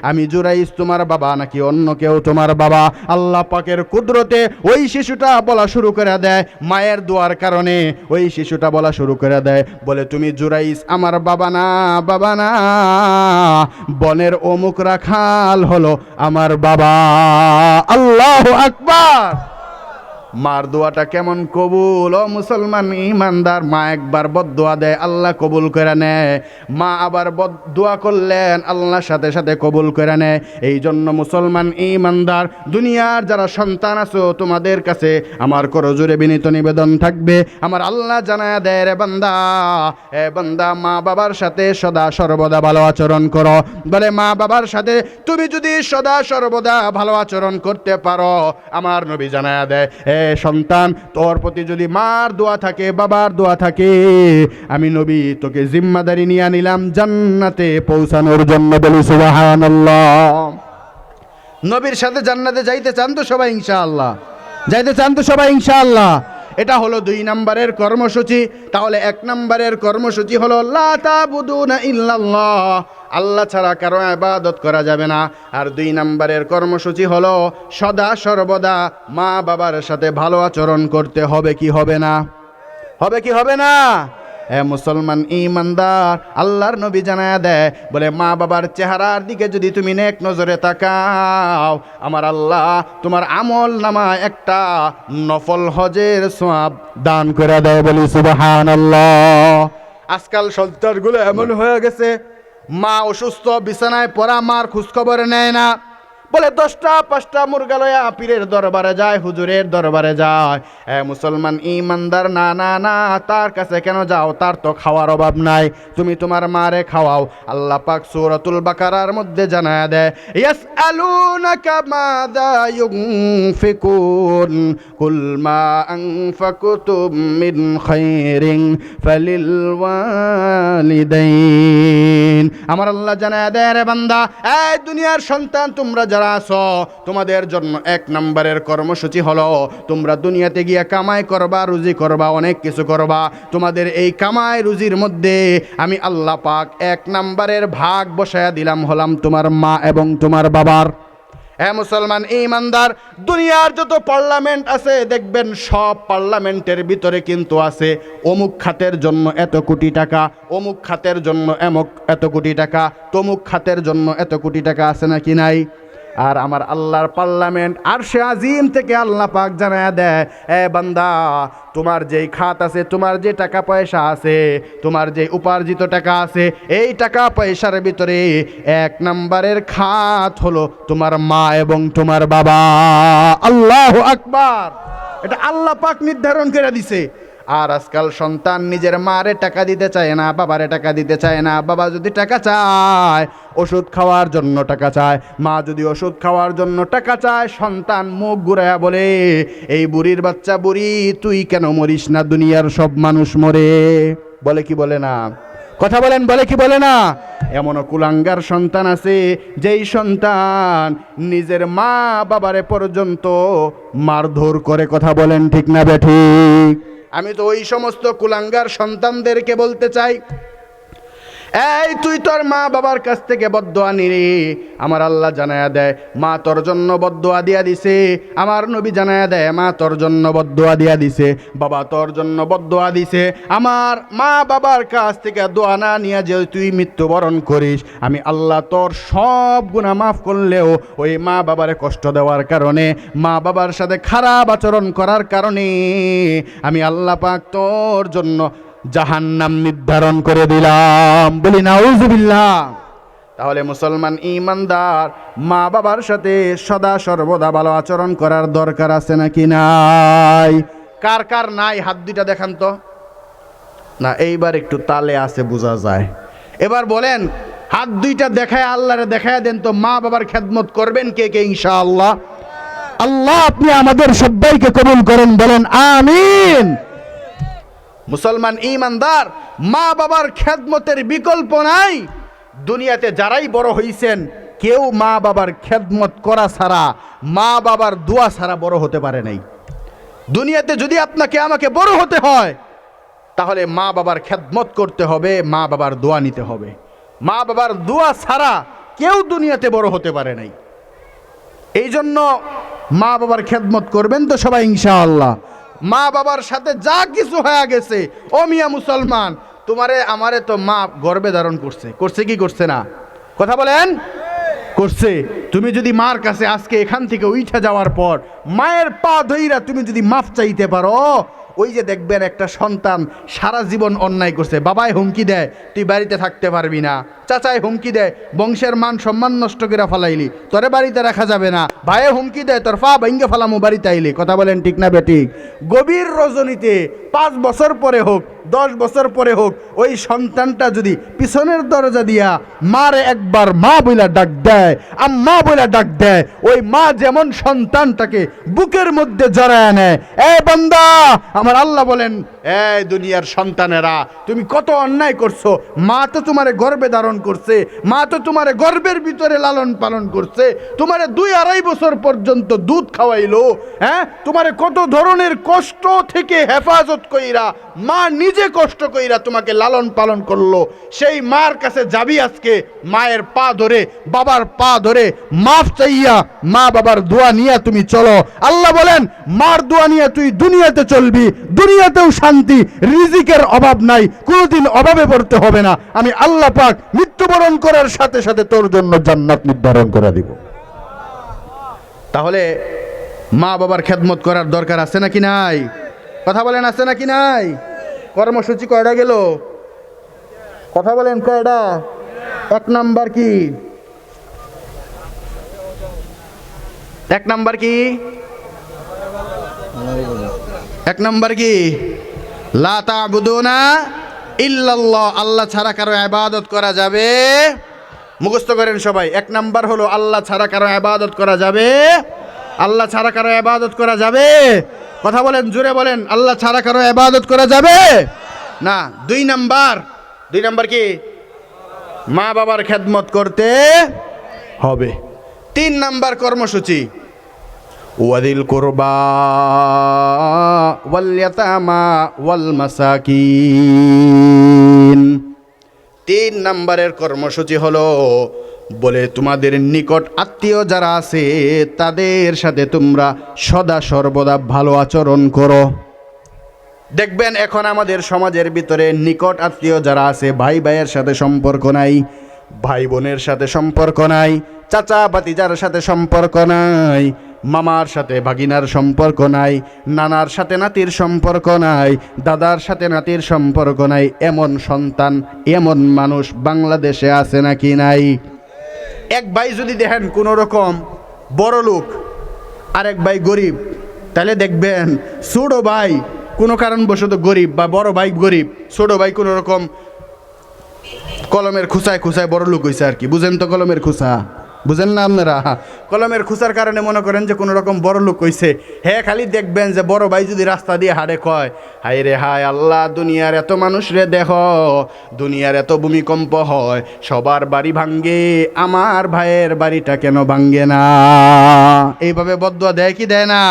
আমি জুরাইজ তোমার বাবা নাকি অন্য কেউ তোমার বাবা? আল্লাহ পাকের কুদরতে ওই শিশুটা বলা শুরু করে দেয়, মায়ের দোয়ার কারণে ওই শিশুটা বলা শুরু করে দেয়, বলে, তুমি জুরাইজ আমার বাবা না, বাবা না, বনের অমুক রাখাল হলো আমার বাবা। আল্লাহু আকবার। মার দোয়াটা কেমন কবুল! ও মুসলমান ইমানদার, মা একবার বদদোয়া দেয়, আল্লাহ কবুল করে নেয়। মা আবার বদদোয়া করলেন, আল্লাহর সাথে সাথে কবুল করে নেয়। এই জন্য মুসলমান ইমানদার, দুনিয়ার যারা সন্তান আছো, তোমাদের কাছে আমার করজোরে বিনীত নিবেদন থাকবে, আমার আল্লাহ জানায়া দেয়, রে বান্দা, এ বান্দা, মা বাবার সাথে সদা সর্বদা ভালো আচরণ করো। বলে, মা বাবার সাথে তুমি যদি সদা সর্বদা ভালো আচরণ করতে পারো, আমার নবী জানায়া দেয়, সন্তান, তোর প্রতি যদি মার দোয়া থাকে, বাবার দোয়া থাকে, আমি নবী তোকে জিম্মাদারি নিয়ে নিলাম জান্নাতে পৌঁছানোর জন্য। বলি সুবহানাল্লাহ। নবীর সাথে জান্নাতে যাইতে চান তো সবাই ইনশাআল্লাহ? যাইতে চান তো সবাই ইনশাআল্লাহ? এটা হলো 2 নম্বরের কর্মসূচি। তাহলে 1 নম্বরের কর্মসূচি হলো লা তাবুদুনা ইল্লাল্লাহ, আল্লাহ ছাড়া কারো ইবাদত করা যাবে না। আর 2 নম্বরের কর্মসূচি হলো সদা সর্বদা মা বাবার সাথে ভালো আচরণ করতে হবে। কি হবে না? হবে কি হবে না? মুসলমান ইমানদার, আল্লাহর নবী জানায়া দেয়, বলে মা বাবার চেহারার দিকে যদি তুমি নেক নজরে তাকাও, আমার আল্লাহ তোমার আমল নামায় একটা নফল হজের সওয়াব দান করে দেয়। বলি সুবহানাল্লাহ। আজকাল সন্তানগুলো এমন হয়ে গেছে, মা অসুস্থ বিছানায় পড়া, মার খোঁজখবর নেয় না, বলে 10টা 5টা মুরগা লয়া পীরের দরবারে যায়, হুজুরের দরবারে যায়। মুসলমান ইমানদার, না না না, তার কাছে কেন যাও? তার তো খাওয়ার অভাব নাই, তুমি তোমার মারে খাওয়াও। আল্লাহ পাক সূরাতুল বাকারার মধ্যে জানায়া দেয়, ইয়াসআলুনাকা মাযা ইউনফিকুন কুল মা আনফাকতুম মিন খায়রিন ফালিল ওয়ালিদাইন। আমার আল্লাহ জানায়া দেয়, রে বান্দা, এই দুনিয়ার সন্তান তোমরা যারা আছো, তোমাদের জন্য 1 নম্বরের কর্মসূচি হলো তোমরা দুনিয়াতে গিয়ে কামাই করবা, রুজি করবা, অনেক কিছু করবা। তোমাদের এই কামাই রুজির মধ্যে আমি আল্লাহ পাক 1 নম্বরের ভাগ বসায়া দিলাম, হলাম তোমার মা এবং তোমার বাবার। মুসলমান ইমানদার, দুনিয়ার যত পার্লামেন্ট আছে দেখবেন সব পার্লামেন্টের ভিতরে কিন্তু আছে অমুক খাতের জন্য এত কোটি টাকা, অমুক খাতের জন্য এত কোটি টাকা, তমুক খাতের জন্য এত কোটি টাকা, আছে নাকি নাই? আর আমার আল্লাহর পার্লামেন্ট আরশে আজিম থেকে আল্লাহ পাক জানায়া দেয়, বান্দা, তোমার যেই খাত আছে, তোমার যে টাকা পয়সা আছে, তোমার যে উপার্জিত টাকা আছে, এই টাকা পয়সার ভিতরে 1 নম্বরের খাত হলো তোমার মা এবং তোমার বাবা। আল্লাহু আকবার। এটা আল্লাহ পাক নির্ধারণ করে দিছে। আর আজকাল সন্তান নিজের মারে টাকা দিতে চায় না, বাবারে টাকা দিতে চায় না। বাবা যদি টাকা চায়, ওষুধ খাওয়ার জন্য টাকা চায়, মা যদি ওষুধ খাওয়ার জন্য টাকা চায়, সন্তান মুখ ঘুরায়া বলে, এই বুড়ির বাচ্চা বুড়ি, তুই কেন মরিস না? দুনিয়ার সব মানুষ মরে। বলে কি বলে না? কথা বলেন, বলে কি বলে না? এমনও কুলাঙ্গার সন্তান আছে, যেই সন্তান নিজের মা বাবারে পর্যন্ত মারধর করে। কথা বলেন ঠিক না বেঠিক? আমি তো ওই সমস্ত কুলাঙ্গার সন্তানদেরকে বলতে চাই, এই তুই তোর মা বাবার কাছ থেকে বদদোয়া নিলি। আমার আল্লাহ জানায়া দেয়, মা তোর জন্য বদদোয়া দিয়া দিছে। আমার নবী জানায়া দেয়, মা তোর জন্য বদদোয়া দিয়া দিছে, বাবা তোর জন্য বদদোয়া দিছে। আমার মা বাবার কাছ থেকে দোয়া না নিয়ে যে তুই মৃত্যুবরণ করিস, আমি আল্লাহ তোর সব গুনাহ মাফ করলেও ওই মা বাবারে কষ্ট দেওয়ার কারণে, মা বাবার সাথে খারাপ আচরণ করার কারণে আমি আল্লাহ পাক তোর জন্য জাহান্নাম নির্ধারণ করে দিলাম। বলি নাউজুবিল্লাহ। তাহলে মুসলমান ইমানদার, মা বাবার সাথে সদা সর্বদা ভালো আচরণ করার দরকার আছে নাকি নাই? কার কার নাই হাত দুইটা দেখান তো। না, এইবার একটু তালে আছে, বোঝা যায়। এবার বলেন, হাত দুইটা দেখায় আল্লাহরে দেখায় দেন তো, মা বাবার খেদমত করবেন কে কে ইনশাআল্লাহ? আল্লাহ আপনি আমাদের সবাইকে কবুল করেন, বলেন আমিন। মুসলমান ইমানদার, মা বাবার খেদমতের বিকল্প নাই। দুনিয়াতে যারাই বড় হইছেন, কেউ মা বাবার খেদমত করা ছাড়া, মা বাবার দোয়া ছাড়া বড় হতে পারে নাই। দুনিয়াতে যদি আপনাকে আমাকে বড় হতে হয়, তাহলে মা বাবার খেদমত করতে হবে, মা বাবার দোয়া নিতে হবে। মা বাবার দোয়া ছাড়া কেউ দুনিয়াতে বড় হতে পারে নাই। এই জন্য মা বাবার খেদমত করবেন তো সবাই ইনশাআল্লাহ। মা বাবার সাথে যা কিছু হয়ে গেছে, ও মিয়া মুসলমান, তোমারে আমারে তো মা গর্ভে ধারণ করছে, করছে কি করছে না? কথা বলেন, করছে। তুমি যদি মার কাছে আজকে এখান থেকে উঠে যাওয়ার পর মায়ের পা ধইরা তুমি যদি মাফ চাইতে পারো, ওই যে দেখবেন একটা সন্তান সারা জীবন অন্যায় করছে, বাবায় হুমকি দেয় তুই বাড়িতে থাকতে পারবি না, চাচায় হুমকি দেয় বংশের মান সম্মান নষ্ট করে ফালাইলি, তোরে বাড়িতে রাখা যাবে না, ভাইয়ে হুমকি দেয় তোর পা ভেঙ্গে ফালামু বাড়িতে আইলি। কথা বলেন ঠিক না বেঠিক? গভীর রজনীতে 5 বছর পরে হোক, 10 বছর পরে হোক, ওই সন্তানটা যদি পিছনের দরজা দিয়া মারে একবার মা বইলা ডাক দেয়, আম্মা বইলা ডাক দেয়, ওই মা যেমন সন্তানটাকে বুকের মধ্যে জড়ায় নেয়। এ বান্দা, আমার আল্লাহ বলেন, এই দুনিয়ার সন্তানেরা, তুমি কত অন্যায় করছো। মা তো তোমারে গর্ভে ধারণ করছে, মা তো তোমারে গর্ভের ভিতরে লালন পালন করছে, তোমারে 2-2.5 বছর পর্যন্ত দুধ খাওয়াইলো, হ্যাঁ, তোমারে কত ধরনের কষ্ট থেকে হেফাজত কইরা, মা নিজে কষ্ট কইরা তোমাকে লালন পালন করলো। সেই মার কাছে যাবি আজকে, মায়ের পা ধরে, বাবার পা ধরে মাফ চাইয়া, মা বাবার দোয়া নিয়ে তুমি চলো। আল্লাহ বলেন, মার দোয়া নিয়ে তুই দুনিয়াতে চলবি, দুনিয়াতেও শান্তি শান্তি, রিজিকের অভাব নাই, কোনোদিন অভাবে পড়তে হবে না। আমি আল্লাহ পাক মৃত্যুবরণ করার সাথে সাথে তোর জন্য জান্নাত নির্ধারণ করে দিব। তাহলে মা বাবার খেদমত করার দরকার আছে নাকি নাই? কথা বলেন, আছে নাকি নাই? কর্মসূচি কয়টা গেল? কথা বলেন, কয়টা? এক নাম্বার কি? এক নাম্বার কি? এক নাম্বার কি? লা তা'বুদুনা ইল্লাল্লাহ, আল্লাহ ছাড়া কারো ইবাদত করা যাবে, মুখস্থ করেন সবাই। এক নাম্বার হলো আল্লাহ ছাড়া কারো ইবাদত করা যাবে, আল্লাহ ছাড়া কারো ইবাদত করা যাবে। কথা বলেন, জোরে বলেন, আল্লাহ ছাড়া কারো ইবাদত করা যাবে না। দুই নাম্বার কি? মা বাবার খেদমত করতে হবে। তিন নাম্বার কর্মসূচি ওয়াদিল কুরবা ওয়াল ইয়াতামা ওয়াল মাসাকিন। তিন নাম্বারের কর্মসূচি হলো বলে তোমাদের নিকট আত্মীয় যারা আছে তাদের সাথে তোমরা সদা সর্বদা ভালো আচরণ করো। দেখবেন এখন আমাদের সমাজের ভিতরে নিকট আত্মীয় যারা আছে, ভাই ভাইয়ের সাথে সম্পর্ক নাই, ভাই বোনের সাথে সম্পর্ক নাই, চাচা ভাতিজার সাথে সম্পর্ক নাই, মামার সাথে ভাগিনার সম্পর্ক নাই, নানার সাথে নাতির সম্পর্ক নাই, দাদার সাথে নাতির সম্পর্ক নাই। এমন সন্তান, এমন মানুষ বাংলাদেশে আছে নাকি নাই? এক ভাই যদি দেখেন কোনো রকম বড় লোক, আরেক ভাই গরিব, তাহলে দেখবেন ছোট ভাই কোনো কারণবশত গরিব বা বড় ভাই গরিব, ছোট ভাই কোনো রকম কলমের খুঁচায় খুঁচায় বড় লোক হয়েছে আর কি। বুঝেন তো কলমের খুঁচা? বুঝেন না আপনারা? কলমের খুঁচার কারণে মনে করেন যে কোনো রকম বড় লোক হয়েছে। হ্যাঁ, খালি দেখবেন যে বড় ভাই যদি রাস্তা দিয়ে হাঁটে কয়, হায় রে হায় আল্লাহ, দুনিয়ার এত মানুষ রে দেখ, দুনিয়ার এত ভূমিকম্প হয়, সবার বাড়ি ভাঙ্গে, আমার ভাইয়ের বাড়িটা কেন ভাঙ্গে না? এইভাবে বদদুয়া দেয় কি দেয় না?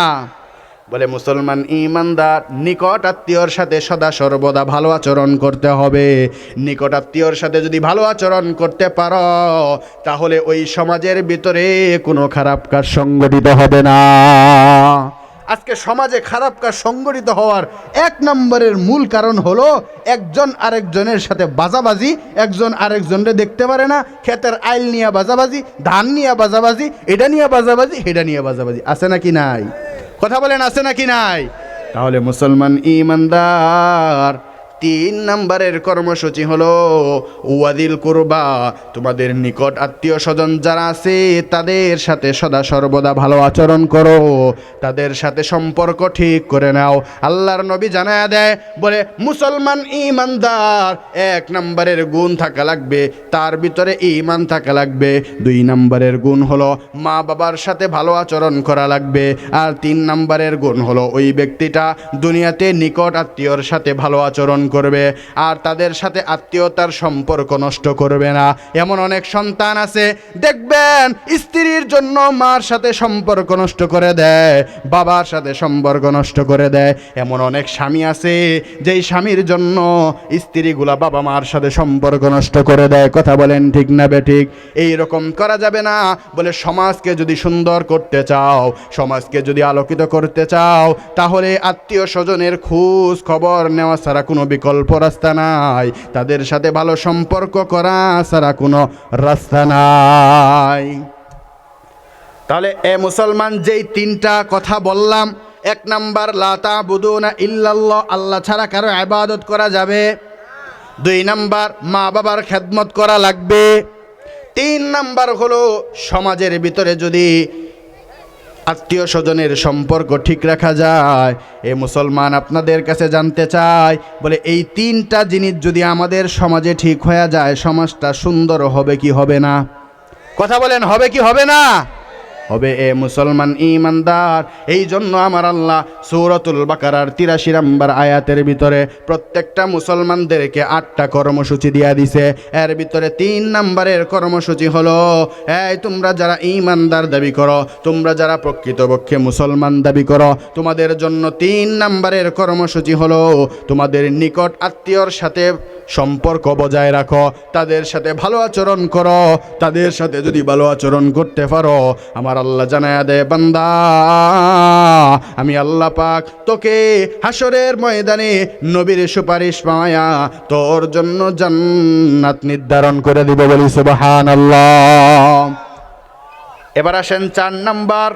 বলে মুসলমান ইমানদার নিকট আত্মীয়র সাথে সদা সর্বদা ভালো আচরণ করতে হবে। নিকট আত্মীয়র সাথে যদি ভালো আচরণ করতে পারো তাহলে ওই সমাজের ভিতরে কোনো খারাপ কাজ সংগঠিত হবে না। আজকে সমাজে খারাপ কাজ সংগঠিত হওয়ার এক নম্বরের মূল কারণ হলো একজন আরেকজনের সাথে বাজাবাজি, একজন আরেকজনকে দেখতে পারে না, ক্ষেতের আইল নিয়ে বাজাবাজি, ধান নিয়ে বাজাবাজি, এটা নিয়ে বাজাবাজি, এটা নিয়ে বাজাবাজি। আছে নাকি নাই? কথা বলেন, আছে নাকি নাই? তাহলে মুসলমান ইমানদার তিন নম্বরের কর্মসূচি হলো ওয়াদিল কুরবা, তোমাদের নিকট আত্মীয় স্বজন যারা আছে তাদের সাথে সদা সর্বদা ভালো আচরণ করো, তাদের সাথে সম্পর্ক ঠিক করে নাও। আল্লাহর নবী জানায়া দেয়, বলে মুসলমান ইমানদার এক নম্বরের গুণ থাকা লাগবে, তার ভিতরে ঈমান থাকা লাগবে। দুই নম্বরের গুণ হলো মা বাবার সাথে ভালো আচরণ করা লাগবে। আর তিন নম্বরের গুণ হলো ওই ব্যক্তিটা দুনিয়াতে নিকট আত্মীয়র সাথে ভালো আচরণ করবে আর তাদের সাথে আত্মীয়তার সম্পর্ক নষ্ট করবে না। এমন অনেক সন্তান আছে দেখবেন স্ত্রীর জন্য মার সাথে সম্পর্ক নষ্ট করে দেয়, বাবার সাথে সম্পর্ক নষ্ট করে দেয়। এমন অনেক স্বামী আছে যেই স্বামীর জন্য স্ত্রীগুলা বাবা মার সাথে সম্পর্ক নষ্ট করে দেয়। কথা বলেন ঠিক না বেঠিক? এই রকম করা যাবে না। বলে সমাজকে যদি সুন্দর করতে চাও, সমাজকে যদি আলোকিত করতে চাও, তাহলে আত্মীয় স্বজনের খোঁজ খবর নেওয়া ছাড়া কোনো বিকল্প রাস্তা নাই, তাদের সাথে ভালো সম্পর্ক করা ছাড়া কোনো রাস্তা নাই। তাহলে এ মুসলমান যেই তিনটা কথা বললাম, এক নাম্বার লা তা'বুদুনা ইল্লাল্লাহ, আল্লাহ ছাড়া কারো ইবাদত করা যাবে। দুই নাম্বার মা বাবার খেদমত করা লাগবে। তিন নাম্বার হলো সমাজের ভিতরে যদি আত্মীয় স্বজনের সম্পর্ক ঠিক রাখা যায়। এ মুসলমান আপনাদের কাছে জানতে চাই, বলে এই তিনটা জিনিস যদি আমাদের সমাজে ঠিক হয়ে যায়, সমাজটা সুন্দর হবে কি হবে না? কথা বলেন, হবে কি হবে না? হবে। এ মুসলমান ইমানদার, এই জন্য আমার আল্লাহ সূরাতুল বাকারার ৮৩ নম্বর আয়াতের ভিতরে প্রত্যেকটা মুসলমানদেরকে ৮টা কর্মসূচি দিয়া দিছে। এর ভিতরে ৩ নম্বরের কর্মসূচি হলো, এই তোমরা যারা ইমানদার দাবি করো, তোমরা যারা প্রকৃতপক্ষে মুসলমান দাবি করো, তোমাদের জন্য ৩ নম্বরের কর্মসূচি হলো তোমাদের নিকট আত্মীয়র সাথে সম্পর্ক বজায় রাখো, তাদের সাথে ভালো আচরণ করো। তাদের সাথে যদি ভালো আচরণ করতে পারো, আমার আল্লাহ জানায়া দেয়, বান্দা আমি আল্লাহ পাক তোকে হাসরের ময়দানে নবীর সুপারিশ পাওয়া তোর জন্য জান্নাত নির্ধারণ করে দিব, বলি সুবহানাল্লাহ। এবার আসেন 4 নাম্বার,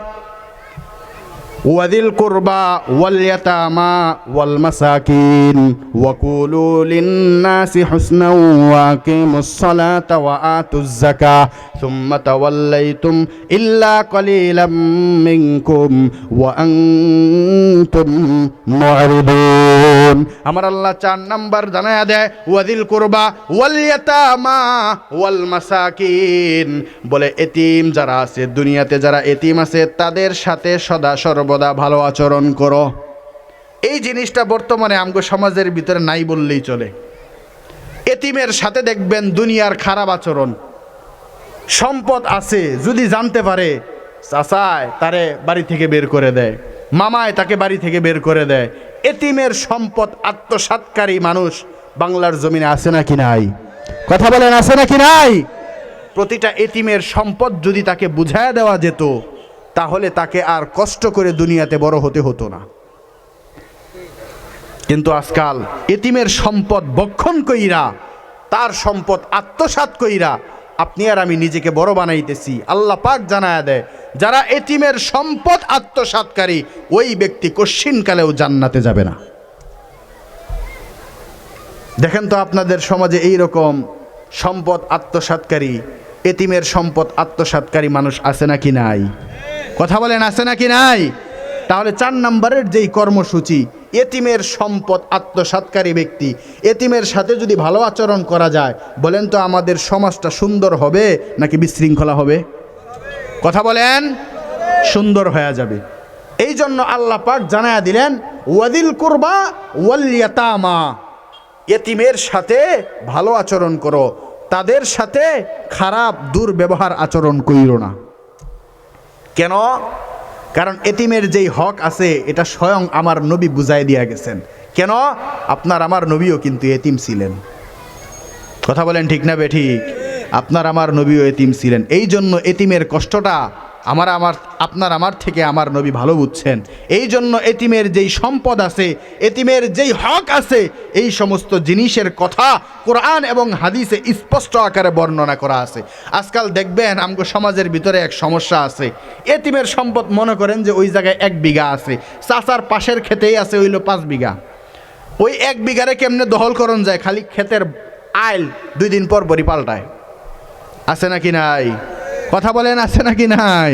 ওয়াদিল কুরবা ওয়াল ইয়াতামা ওয়াল মাসাকিন ওয়াকুলু লিন্নাসি হুসনাও ওয়া আকিমুস সালাতা ওয়া আতুজ যাকাহ সুম্মা তাওয়াল্লাইতুম ইল্লা কালিলাম মিনকুম ওয়া আনতুম মু'রিদুন। আমার আল্লাহ 4 নাম্বার জানায়া দেয়, ওয়াদিল কুরবা ওয়াল ইয়াতামা ওয়াল মাসাকিন, বলে এতিম যারা আছে দুনিয়াতে, যারা এতিম আছে তাদের সাথে সদা সর্বদা ভালো আচরণ করো। এই জিনিসটা বর্তমানে আমগো সমাজের ভিতরে নাই বললেই চলে। এতিমের সাথে দেখবেন দুনিয়ার খারাপ আচরণ। সম্পদ আছে যদি জানতে পারে, চাচায় তারে বাড়ি থেকে বের করে দেয়, মামায় তাকে বাড়ি থেকে বের করে দেয়। এতিমের সম্পদ আত্মসাৎকারী মানুষ বাংলার জমিনে আছে নাকি নাই? কথা বলেন, আছে নাকি নাই? প্রতিটা এতিমের সম্পদ যদি তাকে বুঝায় দেওয়া যেত, তাহলে তাকে আর কষ্ট করে দুনিয়াতে বড় হতে হতো না। কিন্তু আজকাল এতিমের সম্পদ ভক্ষণ কইরা, তার সম্পদ আত্মসাৎ কইরা আপনি আর আমি নিজেকে বড় বানাইতেছি। আল্লাহ পাক জানায়া দেয়, যারা এতিমের সম্পদ আত্মসাৎকারী ওই ব্যক্তি কশ্চিনকালেও জান্নাতে যাবে না। দেখেন তো আপনাদের সমাজে এই রকম সম্পদ আত্মসাৎকারী, এতিমের সম্পদ আত্মসাৎকারী মানুষ আছে নাকি নাই? কথা বলেন, আছে নাকি নাই? তাহলে 4 নম্বরের যেই কর্মসূচি, এতিমের সম্পদ আত্মসাৎকারী ব্যক্তি, এতিমের সাথে যদি ভালো আচরণ করা যায়, বলেন তো আমাদের সমাজটা সুন্দর হবে নাকি বিশৃঙ্খলা হবে? কথা বলেন, সুন্দর হয়ে যাবে। এই জন্য আল্লাহ পাক জানায়া দিলেন, ওয়াদিল কুরবা ওয়াল ইয়াতামা, এতিমের সাথে ভালো আচরণ করো, তাদের সাথে খারাপ দুর্ব্যবহার আচরণ কইরো না। কেন? কারণ এতিমের যেই হক আছে এটা স্বয়ং আমার নবী বুঝাই দিয়া গেছেন। কেন? আপনার আমার নবীও কিন্তু এতিম ছিলেন। কথা বলেন ঠিক না বেঠিক? আপনার আমার নবীও এতিম ছিলেন। এই জন্য এতিমের কষ্টটা আপনার আমার থেকে আমার নবী ভালো বুঝছেন। এই জন্য এতিমের যেই সম্পদ আছে, এতিমের যেই হক আছে, এই সমস্ত জিনিসের কথা কোরআন এবং হাদিসে স্পষ্ট আকারে বর্ণনা করা আছে। আজকাল দেখবেন আমগো সমাজের ভিতরে এক সমস্যা আছে, এতিমের সম্পদ মনে করেন যে ওই জায়গায় 1 বিঘা আছে, চাচার পাশের ক্ষেতেই আছে হইল 5 বিঘা। ওই 1 বিঘারে কেমনে দখল করন যায়, খালি ক্ষেতের আইল 2 দিন পর পরই পাল্টায়। আছে নাকি নাই? কথা বলেন, আছে নাকি নাই?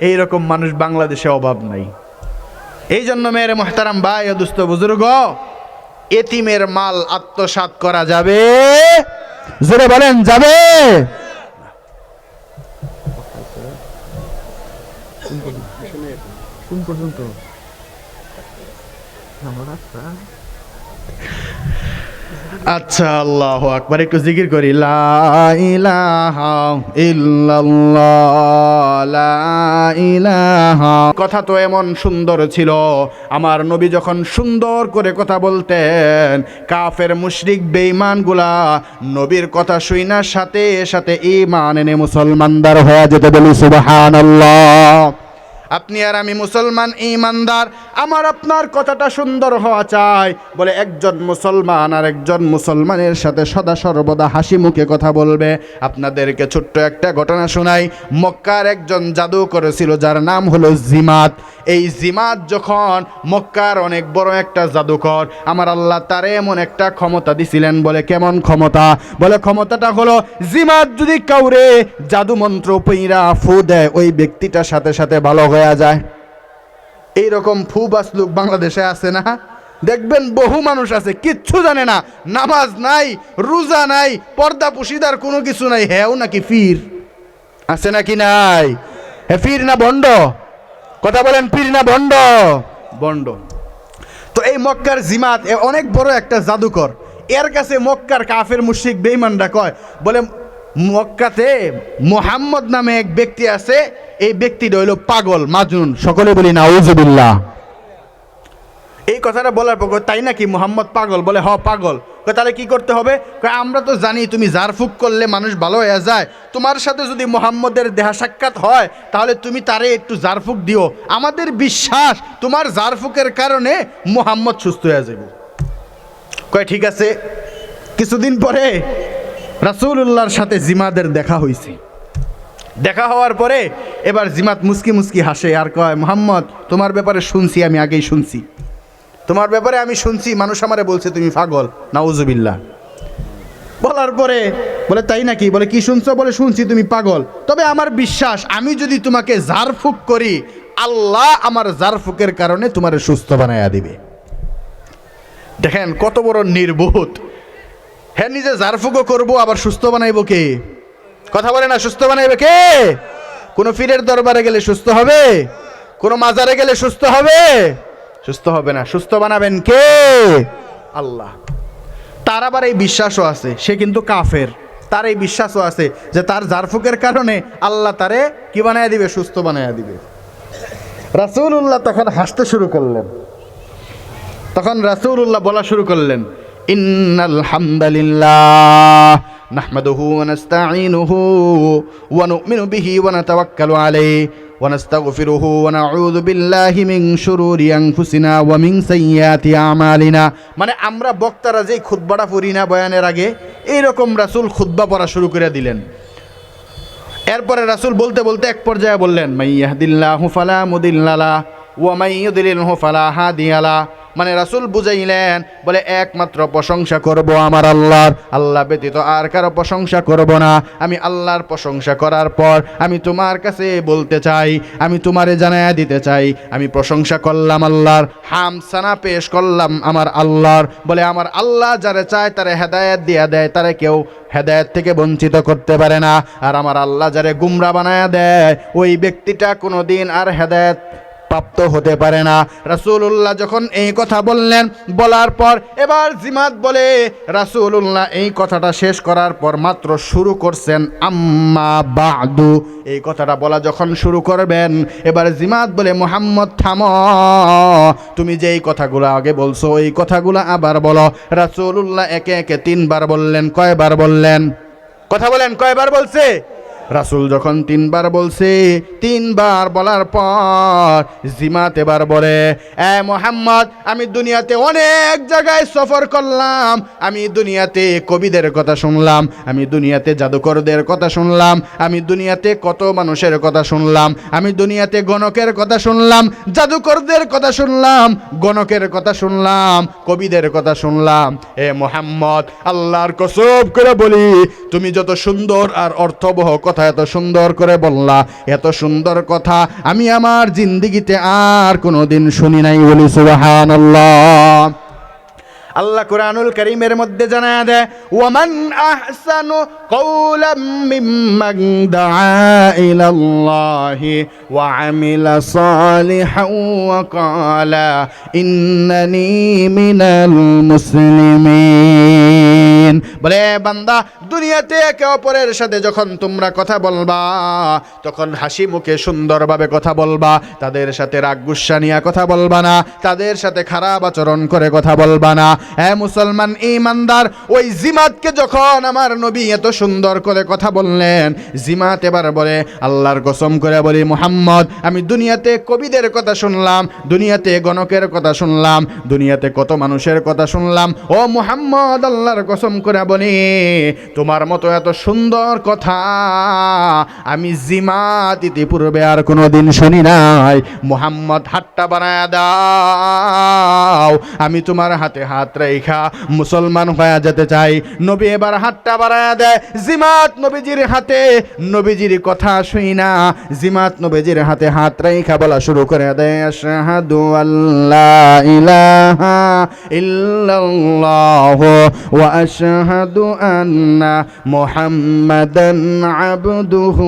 এই রকম মানুষ বাংলাদেশে অভাব নাই। এই জন্য মেরে মুহতারাম ভাই ও দুস্থ বুজুর্গ, এতিমের মাল আত্মসাৎ করা যাবে? জোরে বলেন, যাবে? কোন পর্যন্ত? আচ্ছা, আল্লাহু আকবার, একটু জিকির করি। লা ইলাহা ইল্লাল্লাহ, লা ইলাহা। কথা তো এমন সুন্দর ছিল, আমার নবী যখন সুন্দর করে কথা বলতেন, কাফের মুশরিক বেঈমানগুলা নবীর কথা শুইনা সাথে সাথে ঈমান এনে মুসলমানদার হয়ে যেতে, বলি সুবহানাল্লাহ। আপনি আর আমি মুসলমান, ঈমানদার, আমার আপনার কথাটা সুন্দর হওয়া চাই বলে একজন মুসলমান আর একজন মুসলমানের সাথে সদা সর্বদা হাসি মুখে কথা বলবে। আপনাদেরকে ছোট্ট একটা ঘটনা শোনাই। মক্কার একজন জাদু করেছিল যার নাম হলো জিমাত। এই জিমাত যখন মক্কার অনেক বড় একটা জাদুকর, আমার আল্লাহ তারে এমন একটা ক্ষমতা দিছিলেন। বলে কেমন ক্ষমতা? বলে ক্ষমতাটা হলো জিমাত যদি কাউরে জাদু মন্ত্র পইরা ফু দেয়, ওই ব্যক্তিটার সাথে সাথে ভালো হয়ে যায়। এইরকম ফুবাস লোক বাংলাদেশে আছে না? দেখবেন বহু মানুষ আছে কিচ্ছু জানে না, নামাজ নাই, রোজা নাই, পর্দা পুশিদার কোনো কিছু নাই, হেও নাকি পীর। আছে নাকি নাই? হে পীর না ভণ্ড? কথা বলেন, পীর না ভণ্ড? ভণ্ড। তো এই মক্কার জিমাত অনেক বড় একটা জাদুকর। এর কাছে মক্কার কাফের মুশরিক বেঈমানরা কয়, বলে মক্কাতে মুহাম্মদ নামে এক ব্যক্তি আছে, এই ব্যক্তিটা হইল পাগল, মাজনুন। সকলে বলি নাউজুবিল্লাহ। এই কথাটা বলার পর তাই নাকি মুহাম্মদ পাগল? বলে হ পাগল। তাহলে কি করতে হবে? আমরা তো জানি তুমি জারফুক করলে মানুষ ভালো হয়ে যায়, তোমার সাথে যদি মুহাম্মদের দেখা সাক্ষাৎ হয় তাহলে তুমি তারে একটু জারফুক দিও, আমাদের বিশ্বাস তোমার জারফুকের কারণে মুহাম্মদ সুস্থ হয়ে যাবে। কয় ঠিক আছে। কিছুদিন পরে রাসূলুল্লাহর সাথে জিমাদের দেখা হয়েছে। দেখা হওয়ার পরে এবার জিমাত মুস্কি মুস্কি হাসে আর কয়, মুহাম্মদ তোমার ব্যাপারে শুনছি, আমি আগেই শুনছি, তোমার ব্যাপারে আমি শুনছি, মানুষ আমারে বলছে তুমি পাগল, নাউজুবিল্লাহ। বলার পরে বলে তাই নাকি? বলে কি শুনছো? বলে শুনছি তুমি পাগল, তবে আমার বিশ্বাস আমি যদি তোমাকে জারফুক করি আল্লাহ আমার জারফুকের কারণে তোমারে সুস্থ বানায়া দিবে। দেখেন কত বড় নির্বোধ। হ্যাঁ, নিজে জারফুকও করবো আবার সুস্থ বানাইবো কে? কথা বলে না, সুস্থ বানাইবে কে? কোন পীরের দরবারে গেলে সুস্থ হবে? কোন মাজারে গেলে সুস্থ হবে? সুস্থ হবে না। সুস্থ বানাবেন কে? আল্লাহ। তার আবার এই বিশ্বাসও আছে, সে কিন্তু কাফের, তার এই বিশ্বাসও আছে যে তার জারফুকের কারণে আল্লাহ তারে কি বানায়া দিবে? সুস্থ বানায়া দিবে। রাসূলুল্লাহ তখন হাসতে শুরু করলেন। তখন রাসূলুল্লাহ বলা শুরু করলেন, ইন্নাল হামদালিল্লাহ নাহমাদুহু ওয়া নাস্তাঈনুহু ওয়া নু'মিনু বিহি ওয়া নাতাওয়াক্কালু আলাইহি ওয়া নাস্তাগফিরুহু ওয়া নাউযু বিল্লাহি মিন শুরুরি আনফুসিনা ওয়া মিন সাইয়্যাতি আমালিনা। মানে আমরা বক্তারা যেই খুতবাটা পড়ি না বয়ানের আগে, এইরকম রাসূল খুতবা পড়া শুরু করে দিলেন। এরপরে রাসূল বলতে বলতে এক পর্যায়ে বললেন, মাইয়াহদিল্লাহু ফালা মুদিল্লা লাহু ওয়া মাইয়ুদ্লিলহু ফালা হাদিয়া লাহু। মানে রাসূল বুঝাইলেন, বলে একমাত্র প্রশংসা করব আমার আল্লাহর, আল্লাহ ব্যতীত আর কারো প্রশংসা করব না। আমি আল্লাহর প্রশংসা করার পর আমি তোমার কাছে বলতে চাই, আমি তোমারে জানায়া দিতে চাই, আমি প্রশংসা করলাম আল্লাহর, হামসানা পেশ করলাম আমার আল্লাহর। বলে আমার আল্লাহ যারে চায় তারে হেদায়েত দিয়া দেয়, তারে কেউ হেদায়েত থেকে বঞ্চিত করতে পারে না। আর আমার আল্লাহ যারে গুমরা বানায়া দেয় ওই ব্যক্তিটা কোনোদিন আর হেদায়েত প্রাপ্ত হতে পারে না। রাসূলুল্লাহ যখন এই কথা বললেন, বলার পর এবার জিমাত বলে, রাসূলুল্লাহ এই কথাটা শেষ করার পর মাত্র শুরু করছেন আম্মা বাদু, এই কথাটা বলা যখন শুরু করবেন, এবার জিমাত বলে, মুহাম্মদ থামো, তুমি যে এই কথাগুলো আগে বলছো এই কথাগুলো আবার বলো। রাসূলুল্লাহ একে একে 3 বার বললেন। কয়বার বললেন? কথা বলেন, কয়বার বলছে? রাসূল যখন 3 বার বলছে, 3 বার বলার পর জিমাত এবার বলে, এ মুহাম্মদ আমি দুনিয়াতে অনেক জায়গায় সফর করলাম, আমি দুনিয়াতে কবিদের কথা শুনলাম, আমি দুনিয়াতে জাদুকরদের কথা শুনলাম, আমি দুনিয়াতে কত মানুষের কথা শুনলাম, আমি দুনিয়াতে গণকের কথা শুনলাম, জাদুকরদের কথা শুনলাম, গণকের কথা শুনলাম, কবিদের কথা শুনলাম। এ মুহাম্মদ আল্লাহর কসম করে বলি, তুমি যত সুন্দর আর অর্থবহ কথা এত সুন্দর করে বললা, এত সুন্দর কথা আমি আমার জিন্দেগিতে আর কোনোদিন শুনি নাই। বলি সুবহানাল্লাহ। আল্লাহ কুরআনুল কারীমের মধ্যে জানায়া দেয়, ওয়ামান আহসানু কওলাম মিম্মান দাআ ইলাল্লাহি ওয়া আমিলা সালিহান ওয়া ক্বালা ইন্নানি মিনাল মুসলিমিন। বলে বান্দা, দুনিয়াতে একে অপরের সাথে যখন তোমরা কথা বলবা তখন হাসি মুখে সুন্দরভাবে কথা বলবা, তাদের সাথে রাগ গুসা নিয়ে কথা বলবা না, তাদের সাথে খারাপ আচরণ করে কথা বলবা না। মুসলমান ঈমানদার, ওই জিমাতকে যখন আমার নবী এত সুন্দর করে কথা বললেন, জিমাত এবার বলে, আল্লাহর কসম করে বলি মুহাম্মদ আমি দুনিয়াতে কবিদের কথা শুনলাম, দুনিয়াতে গণকের কথা শুনলাম, দুনিয়াতে কত মানুষের কথা শুনলাম। ও মুহাম্মদ আল্লাহর কসম করে বলি, তোমার মতো এত সুন্দর কথা আমি জিমাত ইতিপূর্বে আর কোনোদিন শুনি নাই। মুহাম্মদ হাতটা বানায়া দাও, আমি তোমার হাতে হাত রেখা মুসলমান হয়ে যেতে চাই। নবী এবার হাতটা বাড়ায়া দেয় জিমাত নবীজির হাতে, নবীজির কথা শুই না জিমাত নবীজির হাতে হাত রেখা বলা শুরু করে দেয়, আশহাদু আল্লা ইলাহা ইল্লাল্লাহ ওয়া আশহাদু আশহাদু আন্না মুহাম্মাদান আবদুহু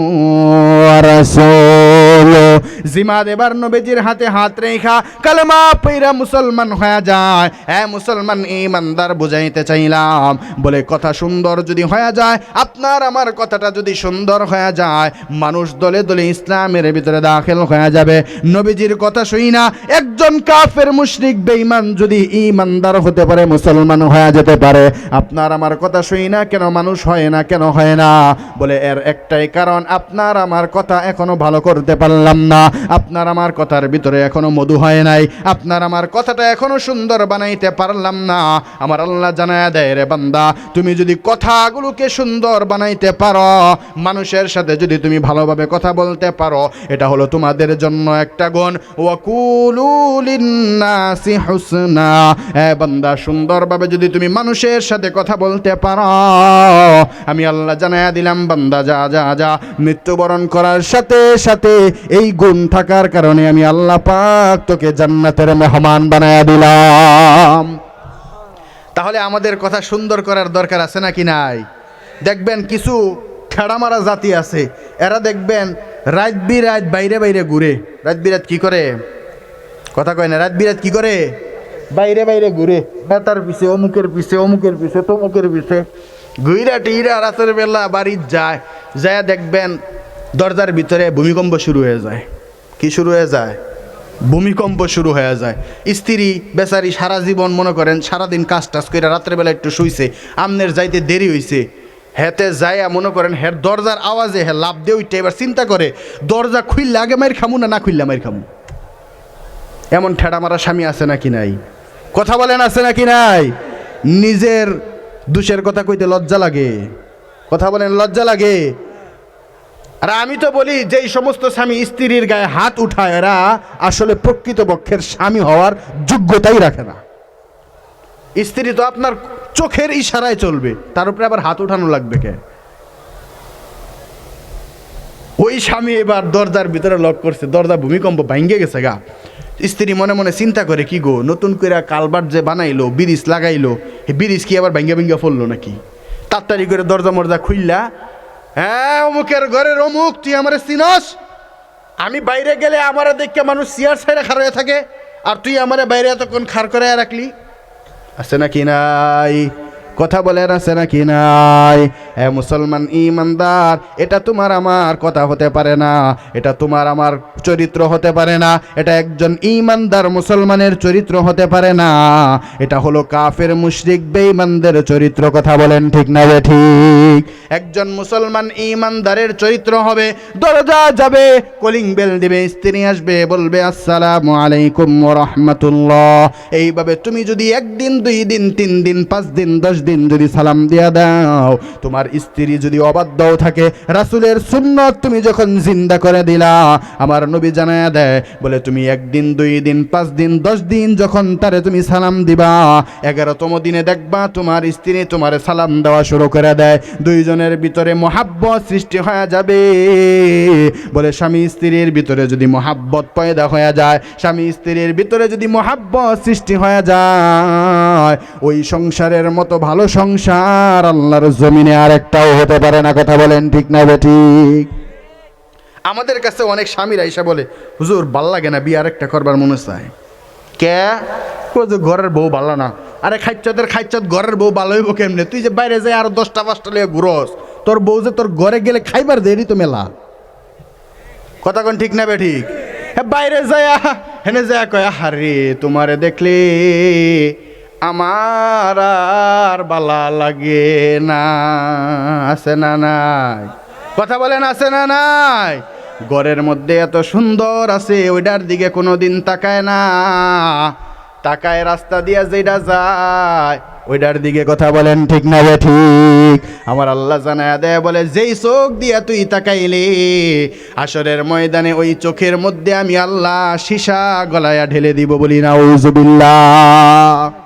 ওয়া রাসূলুহু। জিমা দেবার নবীজির হাতে হাত রেখা কালেমা পড়া মুসলমান হয়ে যায়। মুসলমান ঈমানদার বুঝাইতে চাইলাম, বলে কথা সুন্দর যদি হয়ে যায়, আপনার আমার কথাটা যদি সুন্দর হয়ে যায়, মানুষ দলে দলে ইসলামের ভিতরে দাখিল হয়ে যাবে। নবীজির কথা শুই না একজন কাফের মুশরিক বেঈমান যদি ঈমানদার হতে পারে, মুসলমান হয়ে যেতে পারে। আপনার আমার কথা শুই না কেন মানুষ হয় না, কেন হয় না? বলে এর একটাই কারণ, আপনার আমার কথা এখনো ভালো করতে পারলাম না, আপনার আমার কথার ভিতরে এখনো মধু হয় নাই, আপনার আমার কথাটা এখনো সুন্দর বানাইতে পারলাম না। আমার আল্লাহ জানায়া দেয়, রে বান্দা, তুমি যদি কথাগুলোকে সুন্দর বানাইতে পারো, মানুষের সাথে যদি তুমি ভালোভাবে কথা বলতে পারো, এটা হলো তোমাদের জন্য একটা গুণ। ওয়াকুলু লিন্নাসি হুসনা, বান্দা সুন্দরভাবে যদি তুমি মানুষের সাথে কথা বলতে পারো, আমি আল্লাহ জানায়া দিলাম, বান্দা যা যা যা মৃত্যুবরণ করার সাথে সাথে এই গুণ থাকার কারণে আমি আল্লাহ পাক তোকে জান্নাতের মেহমান বানায়া দিলাম। তাহলে আমাদের কথা সুন্দর করার দরকার আছে নাকি নাই? দেখবেন কিছু ঠেড়ামারা জাতি আছে, এরা দেখবেন রাত বিরাত বাইরে বাইরে ঘুরে। রাত বিরাত কি করে? কথা কয় না। রাত বিরাত কি করে? বাইরে বাইরে ঘুরে, নেতার পিছে, অমুকের পিছে, অমুকের পিছে, তমুকের পিছে ঘুইরা টিরা রাতের বেলা বাড়ি যায়। যায় দেখবেন দরজার ভিতরে ভূমিকম্প শুরু হয়ে যায়। কি শুরু হয়ে যায়? ভূমিকম্প শুরু হয়ে যায়। স্ত্রী বেচারি সারা জীবন মনে করেন সারাদিন কাজ টাজ করে রাত্রের বেলা একটু শুইছে, আমনের যাইতে দেরি হয়েছে, হেতে যাইয়া মনে করেন হের দরজার আওয়াজে হে লাভ দিয়ে উঠতে এবার চিন্তা করে দরজা খুললে আগে মাইর খামু না খুললে মাইর খামু। এমন ঠেড়া মারা স্বামী আছে নাকি নাই? কথা বলেন, আছে নাকি নাই? নিজের দোষের কথা কইতে লজ্জা লাগে। কথা বলেন, লজ্জা লাগে। আর আমি তো বলি, যেই সমস্ত স্বামী স্ত্রীর গায়ে হাত উঠায়, এরা আসলে প্রকৃতপক্ষের স্বামী হওয়ার যোগ্যতাই রাখে না। স্ত্রী তো আপনার চোখের ইশারায় চলবে, তার উপরে আবার হাত উঠানো লাগবে কে? ওই স্বামী এবার দরজার ভিতরে লক করছে, দরজা ভূমিকম্প ভাঙ্গে গেছে গা। স্ত্রী মনে মনে চিন্তা করে, কি গো, নতুন করে কালবাট যে বানাইলো, ব্রিজ লাগাইলো, এই ব্রিজ কি আবার ভাঙ্গা ভাঙ্গা পড়লো নাকি? তাড়াতাড়ি করে দরজা মরজা খুললা, হ্যাঁ অমুকের ঘরের অমুক, তুই আমারে চিনস? আমি বাইরে গেলে আমারে দেখে মানুষ চেয়ার সাইডে খাড়া হয়ে থাকে, আর তুই আমারে বাইরে এতক্ষণ খাড় করে রাখলি। আছে নাকি নাই? কথা বলেন, আছে নাকি নাই? মুসলমান ঈমানদার, এটা তোমার আমার কথা হতে পারে না, এটা তোমার আমার চরিত্র হতে পারে না, এটা একজন ঈমানদার মুসলমানের চরিত্র হতে পারে না, এটা হলো কাফের মুশরিক বেঈমানদের চরিত্র। কথা বলেন ঠিক না ঠিক? একজন মুসলমান ঈমানদারের চরিত্র হবে, দরজা যাবে, কলিং বেল দিবে, স্ত্রী আসবে, বলবে আসসালামু আলাইকুম ওয়া রাহমাতুল্লাহ। এইভাবে তুমি যদি একদিন, 2 দিন, 3 দিন, 5 দিন, 10 দিন যদি সালাম দিয়া দাও, তোমার স্ত্রী যদি অবাধ্যও থাকে, রাসূলের সুন্নাত তুমি যখন জিন্দা করে দিলা, আমার নবী জানায়া দেয়, বলে তুমি 1 দিন, 2 দিন, 5 দিন, 10 দিন যখন তারে তুমি সালাম দিবা, 11তম দিনে দেখবা তোমার স্ত্রী তোমারে সালাম দেওয়া শুরু করে দেয়। দুইজনের ভিতরে মহাব্বত সৃষ্টি হয়ে যাবে। বলে স্বামী স্ত্রীর ভিতরে যদি মহাব্বত পয়দা হয়ে যায়, স্বামী স্ত্রীর ভিতরে যদি মহাব্বত সৃষ্টি হয়ে যায়, ওই সংসারের মতো ভালো সংসার আল্লাহর জমিনে আর একটাও হতে পারে না। কথা বলেন ঠিক না ঠিক? আমাদের কাছে অনেক স্বামীরা এসে বলে, হুজুর ভাল লাগে না, বিয়ে আরেকটা করবার মনে চায়। কে? ঘরের বউ ভালো না। আরে খাইচ্ছাদের খাইচ্ছত ঘরের বউ ভালো হইব কেমনে? তুই যে বাইরে যাই আরো 10টা 5টা লিয়ে ঘুরস, তোর বউ যে তোর ঘরে গেলে খাইবার দেরি তো মেলা। কথা কোন ঠিক না বে ঠিক? বাইরে যায় হেনে যায় কয়, আরে তোমারে দেখলে আমার আর বালা লাগে না। আছে না নাই? কথা বলেন, আছে না নাই? ঘরের মধ্যে এত সুন্দর আছে, ওইটার দিকে কোনোদিন তাকায় না, তাকায় রাস্তা দিয়া যেটা যায় ওইটার দিকে। কথা বলেন ঠিক না ঠিক? আমার আল্লাহ জানায়া দেয়, বলে যেই চোখ দিয়া তুই তাকাইলি, হাশরের ময়দানে ওই চোখের মধ্যে আমি আল্লাহ সীসা গলায়া ঢেলে দিব। বলি নাউজুবিল্লাহ।